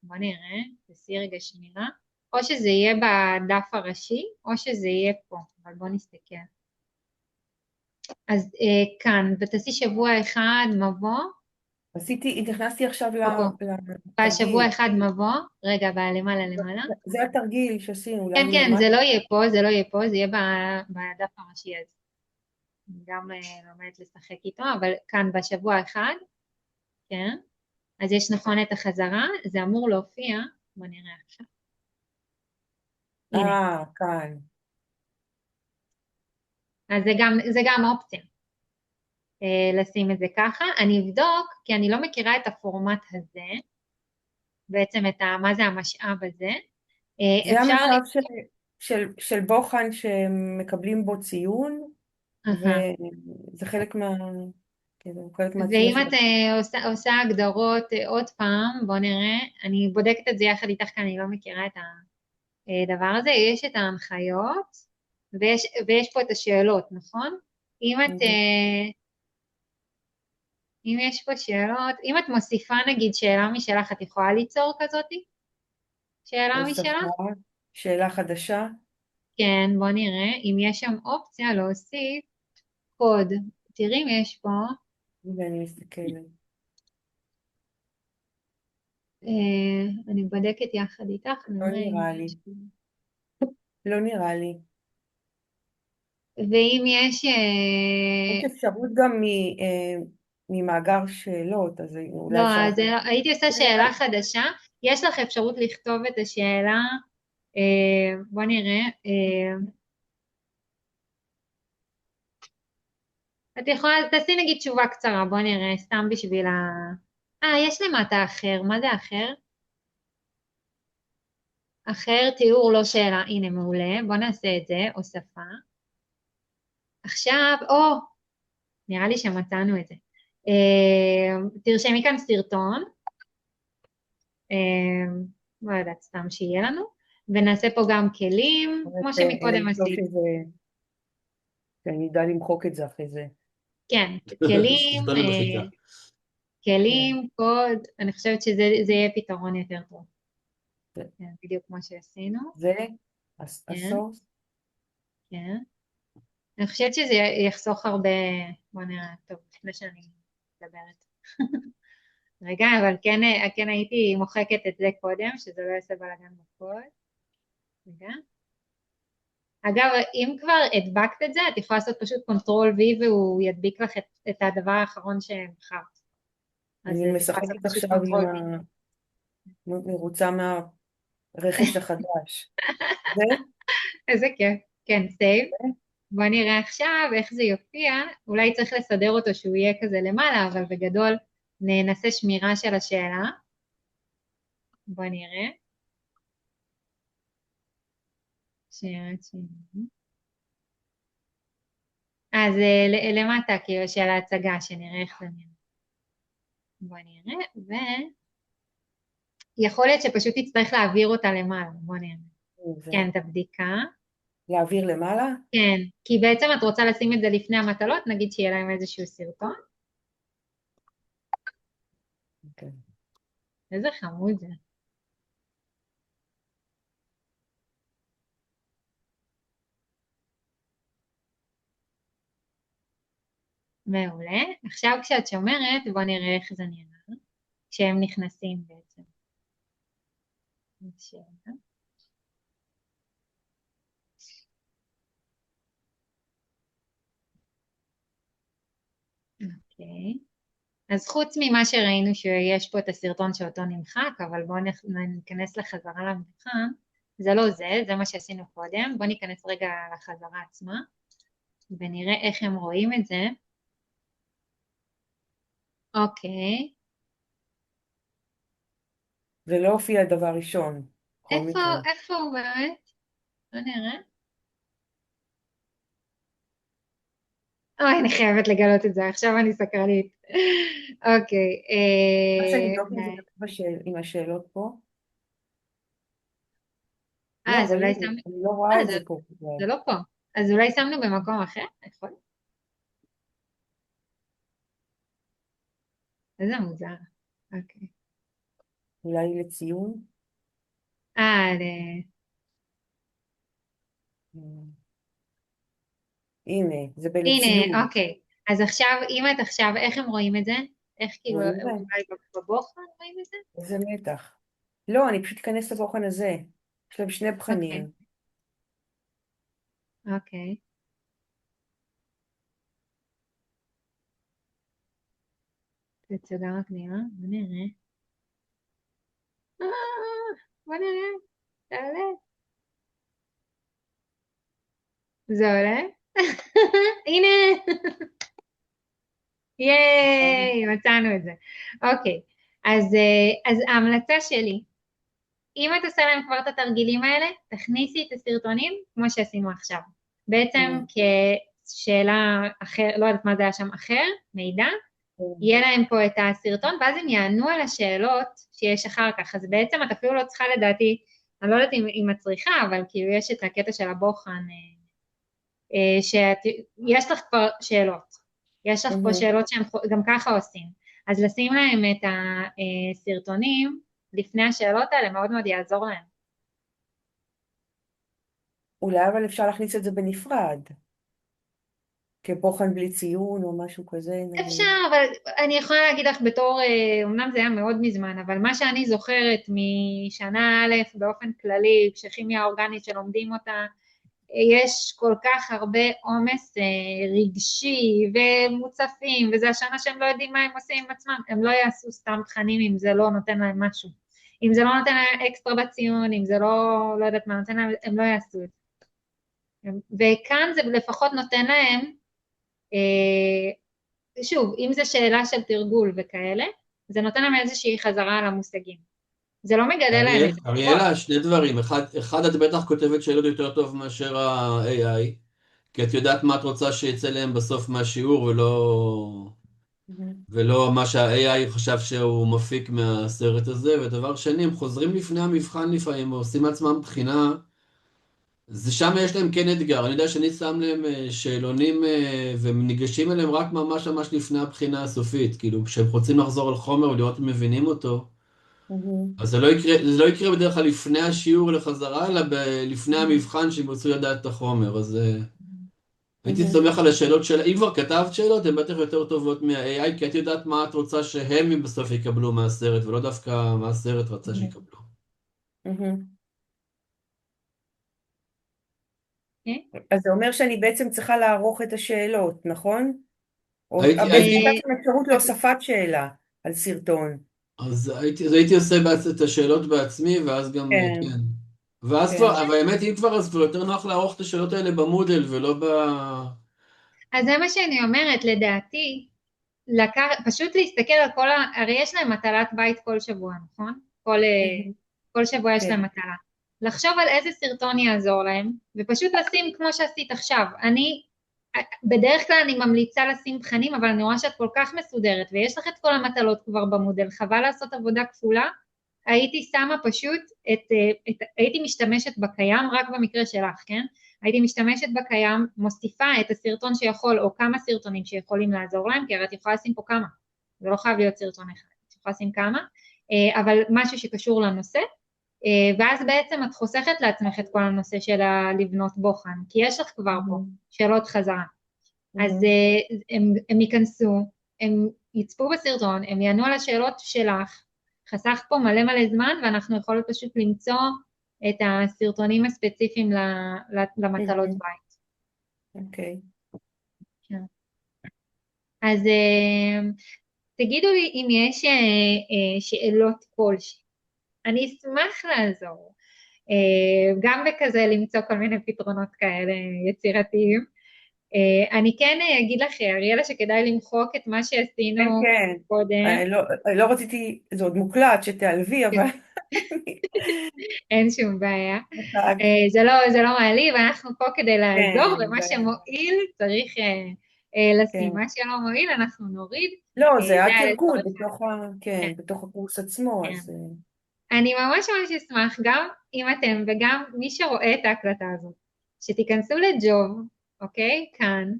בוא נראה, תעשי רגע שמירה, או שזה יהיה בדף הראשי, או שזה יהיה פה, אבל בוא נסתכל. אז כאן, ותעשי שבוע אחד מבוא. נכנסתי עכשיו בשבוע לתרגיל. אחד מבוא, רגע, למעלה. זה התרגיל שעשינו. כן, כן, זה לא יהיה פה, זה יהיה בדף הראשי הזה. אני גם לומדת לשחק איתו, אבל כאן בשבוע אחד, כן, אז יש נכון את החזרה, זה אמור להופיע, בוא נראה עכשיו. הנה. כאן. אז זה גם אופציה. לשים את זה ככה. אני אבדוק, כי אני לא מכירה את הפורמט הזה, בעצם מה זה המשאב הזה. זה המשאב של בוחן שמקבלים בו ציון, וזה חלק ואם את עושה הגדרות עוד פעם, בוא נראה, אני בודקת את זה יחד איתך, כי אני לא מכירה את הדבר הזה, יש את ההנחיות, ויש פה את השאלות, נכון? אם יש פה שאלות, אם את מוסיפה נגיד שאלה משלך, את יכולה ליצור כזאתי? שאלה משלך? שאלה חדשה? כן, בוא נראה, אם יש שם אופציה להוסיף קוד, תראי אם יש פה. ואני מסתכלת. אני בודקת יחד איתך. לא נראה לי. לא נראה לי. ואם יש... יש אפשרות גם ממאגר שאלות, אז אולי לא, אפשר... אז הייתי עושה שאלה חדשה. יש לך אפשרות לכתוב את השאלה, בוא נראה. את יכולה, תעשי נגיד תשובה קצרה, בוא נראה, סתם בשביל יש למטה אחר, מה זה אחר? אחר, תיאור, לא שאלה, הנה מעולה, בוא נעשה את זה, הוספה. עכשיו, נראה לי שמצאנו את זה. תרשמי כאן סרטון, לא יודעת, סתם שיהיה לנו, ונעשה פה גם כלים, כמו שמקודם עשיתי. אני יודע למחוק את זה אחרי זה. כן, כלים, קוד, אני חושבת שזה יהיה פתרון יותר טוב. בדיוק כמו שעשינו. זה הסורס? כן. אני חושבת שזה יחסוך הרבה, בוא נראה, טוב, לפני שאני מדברת. רגע, אבל כן הייתי מוחקת את זה קודם, שזה לא יעשה בלגן בקוד. רגע. אגב, אם כבר הדבקת את זה, את יכולה לעשות פשוט Ctrl V והוא ידביק לך את הדבר האחרון שבחרת. אני משחקת עכשיו מרוצה מהרכש החדש. איזה כיף. כן, סייב. בוא נראה עכשיו איך זה יופיע. אולי צריך לסדר אותו שהוא יהיה כזה למעלה, אבל בגדול ננסה שמירה של השאלה. בוא נראה. אז למטה כאילו של ההצגה, שנראה איך זה נראה. בוא נראה, ויכול להיות שפשוט תצטרך להעביר אותה למעלה, בוא נראה. כן, את הבדיקה. להעביר למעלה? כן, כי בעצם את רוצה לשים את זה לפני המטלות, נגיד שיהיה להם איזשהו סרטון. אוקיי. איזה חמוד זה. מעולה. עכשיו כשאת שומרת, בוא נראה איך זה נראה. כשהם נכנסים בעצם. אוקיי. אז חוץ ממה שראינו שיש פה את הסרטון שאותו נמחק, אבל בואו ניכנס לחזרה למבחן. זה לא זה, זה מה שעשינו קודם. בואו ניכנס רגע לחזרה עצמה, ונראה איך הם רואים את זה. אוקיי. זה לא הופיע דבר ראשון. בכל מקרה. איפה הוא באמת? בוא נראה. אוי, אני חייבת לגלות את זה, עכשיו אני סקרנית. אוקיי. רק שנבדוק אם זה כתוב עם השאלות פה. אז אולי שמנו... אני לא רואה את זה פה. זה לא פה. אז אולי שמנו במקום אחר? יכול? איזה מוזר. אוקיי. אולי לציון? הנה, זה בלציון. הנה, אוקיי. אז עכשיו, אם את עכשיו, איך הם רואים את זה? איך כאילו, אולי בבוחן רואים את זה? איזה מתח. לא, אני פשוט אכנס לבוחן הזה. יש להם שני בחנים. אוקיי. תצוגה מקדימה, בוא נראה. בוא נראה, תעלה. זה עולה? הנה! ייי, מצאנו את זה. אוקיי, אז ההמלצה שלי, אם את עושה להם כבר את התרגילים האלה, תכניסי את הסרטונים כמו שעשינו עכשיו. בעצם כשאלה אחר, לא יודעת מה זה היה שם אחר, מידע, יהיה להם פה את הסרטון, ואז הם יענו על השאלות שיש אחר כך. אז בעצם את אפילו לא צריכה לדעתי, אני לא יודעת אם את צריכה, אבל כאילו יש את הקטע של הבוחן, שיש לך כבר שאלות. יש לך פה שאלות שהם גם ככה עושים. אז לשים להם את הסרטונים לפני השאלות האלה מאוד מאוד יעזור להם. אולי אבל אפשר להכניס את זה בנפרד. כבוחן בלי ציון או משהו כזה. אפשר, אבל אני יכולה להגיד לך בתור, אמנם זה היה מאוד מזמן, אבל מה שאני זוכרת משנה א' באופן כללי, כשכימיה אורגנית שלומדים אותה, יש כל כך הרבה עומס רגשי ומוצפים, וזה השנה שהם לא יודעים מה הם עושים עם עצמם, הם לא יעשו סתם תכנים אם זה לא נותן להם משהו. אם זה לא נותן להם אקסטרה בציון, אם זה לא יודעת מה נותן להם, הם לא יעשו את זה. וכאן זה לפחות נותן להם, שוב, אם זה שאלה של תרגול וכאלה, זה נותן להם איזושהי חזרה על המושגים. זה לא מגדל להם את זה. אריאלה, שני דברים. אחד, את בטח כותבת שאלות יותר טוב מאשר ה-AI, כי את יודעת מה את רוצה שיצא להם בסוף מהשיעור, ולא מה שה-AI חשב שהוא מפיק מהסרט הזה. ודבר שני, הם חוזרים לפני המבחן לפעמים, ועושים עצמם בחינה, זה שם יש להם כן אתגר. אני יודע שאני שם להם שאלונים, והם ניגשים אליהם רק ממש לפני הבחינה הסופית, כאילו, כשהם רוצים לחזור על חומר ולראות אם מבינים אותו, אז זה לא יקרה בדרך כלל לפני השיעור לחזרה, אלא לפני המבחן שהם רוצים לדעת את החומר, אז הייתי סומך על השאלות שלה. אם כבר כתבת שאלות, הן בטח יותר טובות מה-AI, כי את יודעת מה את רוצה שהם בסוף יקבלו מהסרט, ולא דווקא מה הסרט רצה שיקבלו. אז זה אומר שאני בעצם צריכה לערוך את השאלות, נכון? או הייתי אפשרות להוספת שאלה על סרטון. אז הייתי עושה את השאלות בעצמי, ואז גם, כן. ואז כבר, אבל האמת, אם כבר, אז כבר יותר נוח לערוך את השאלות האלה במודל, ולא אז זה מה שאני אומרת, לדעתי, פשוט להסתכל על הרי יש להם מטלת בית כל שבוע, נכון? כל שבוע יש להם מטלה. לחשוב על איזה סרטון יעזור להם, ופשוט לשים כמו שעשית עכשיו. בדרך כלל אני ממליצה לשים תכנים, אבל אני רואה שאת כל כך מסודרת, ויש לך את כל המטלות כבר במודל, חבל לעשות עבודה כפולה, הייתי שמה פשוט הייתי משתמשת בקיים, רק במקרה שלך, כן? הייתי משתמשת בקיים, מוסיפה את הסרטון שיכול, או כמה סרטונים שיכולים לעזור להם, כי הרי את יכולה לשים פה כמה, זה לא חייב להיות סרטון אחד, את יכולה לשים כמה, אבל משהו שקשור לנושא, ואז בעצם את חוסכת לעצמך את כל הנושא של לבנות בוחן, כי יש לך כבר פה שאלות חזרה, אז הם ייכנסו, הם יצפו בסרטון, הם יענו על השאלות שלך, חסך פה מלא מלא זמן, ואנחנו יכולות פשוט למצוא את הסרטונים הספציפיים למטלות בית. אוקיי. אז תגידו לי אם יש שאלות כלשהי. אני אשמח לעזור, גם בכזה למצוא כל מיני פתרונות כאלה יצירתיים. אני כן אגיד לך, אריאלה, שכדאי למחוק את מה שעשינו קודם. לא רציתי, זה עוד מוקלט שתעלבי, אבל... אין שום בעיה. זה לא מעליב, אנחנו פה כדי לעזור, ומה שמועיל צריך לשים. מה שלא מועיל אנחנו נוריד. לא, זה היה תרגול בתוך הקורס עצמו. אני ממש אשמח, גם אם אתם וגם מי שרואה את ההקלטה הזאת, שתיכנסו לג'וב, אוקיי? כאן,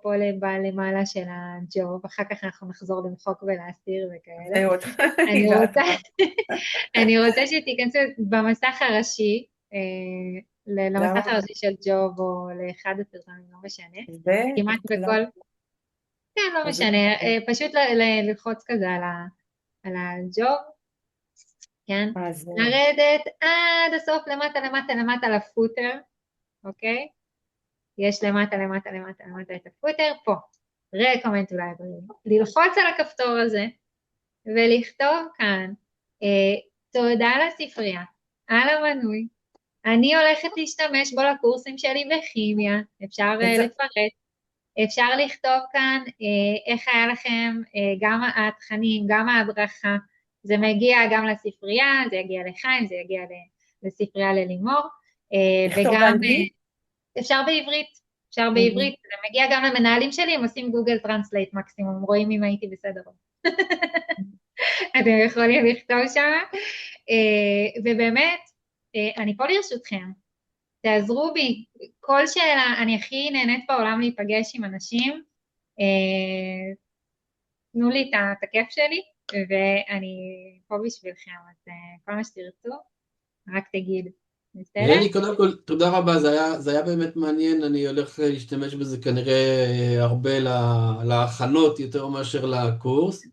פה למעלה של הג'וב, אחר כך אנחנו נחזור למחוק ולהסיר וכאלה. אני רוצה שתיכנסו במסך הראשי, למסך הראשי של ג'וב או לאחד הסרטונים, לא משנה. כמעט בכל... כן, לא משנה, פשוט ללחוץ כזה על הג'וב, כן? לרדת עד הסוף למטה לפוטר, אוקיי? יש למטה את הפוטר, פה, recommend to library, ללחוץ על הכפתור הזה, ולכתוב כאן, תודה לספרייה, על המנוי, אני הולכת להשתמש בו לקורסים שלי בכימיה, אפשר לפרט, אפשר לכתוב כאן איך היה לכם גם התכנים, גם ההדרכה, זה מגיע גם לספרייה, זה יגיע לחיים, זה יגיע לספרייה ללימור, וגם אפשר בעברית, זה מגיע גם למנהלים שלי, הם עושים גוגל טרנסלייט מקסימום, רואים אם הייתי בסדר. אתם יכולים לכתוב שם, ובאמת, אני פה לרשותכם, תעזרו בי, כל שאלה, אני הכי נהנית בעולם להיפגש עם אנשים, תנו לי את הכיף שלי, ואני פה בשבילכם, אז כל מה שתרצו, רק תגיד. יאלי, קודם כל, תודה רבה, זה היה באמת מעניין, אני הולך להשתמש בזה כנראה הרבה להכנות יותר מאשר לקורס,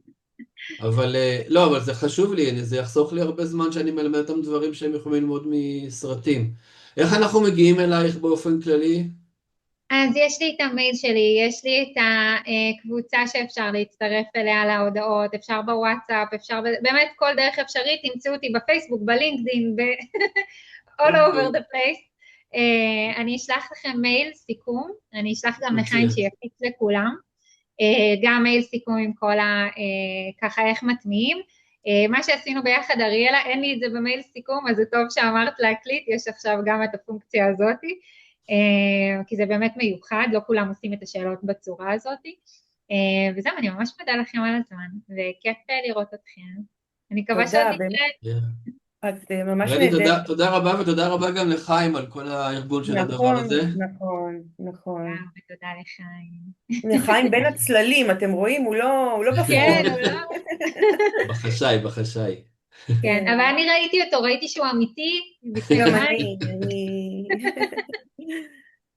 אבל לא, אבל זה חשוב לי, זה יחסוך לי הרבה זמן שאני מלמד אותם דברים שהם יכולים ללמוד מסרטים. איך אנחנו מגיעים אלייך באופן כללי? אז יש לי את המייל שלי, יש לי את הקבוצה שאפשר להצטרף אליה להודעות, אפשר בוואטסאפ, אפשר באמת כל דרך אפשרית, תמצאו אותי בפייסבוק, בלינקדין, all over the place. אני אשלח לכם מייל סיכום, אני אשלח גם לחיים שיפיץ לכולם, גם מייל סיכום עם כל ככה איך מטמיעים. מה שעשינו ביחד, אריאלה, אין לי את זה במייל סיכום, אז זה טוב שאמרת להקליט, יש עכשיו גם את הפונקציה הזאת, כי זה באמת מיוחד, לא כולם עושים את השאלות בצורה הזאת, וזהו, אני ממש מודה לכם על הזמן, וכיף לראות אתכם. אני מקווה שעוד נתראה. את ממש נהדרת. תודה רבה, ותודה רבה גם לחיים על כל הארגון של הדבר הזה. נכון. ותודה לחיים. לחיים בין הצללים, אתם רואים, הוא לא בפרונט. כן, הוא לא. בחשאי. כן, אבל אני ראיתי אותו, ראיתי שהוא אמיתי. גם אני.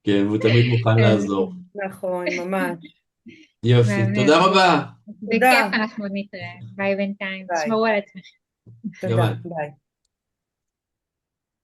כן, והוא תמיד מוכן לעזור. נכון, ממש. יופי, תודה רבה. בכיף, אנחנו עוד נתראה. ביי בינתיים. תשמרו על עצמכם. תודה, ביי.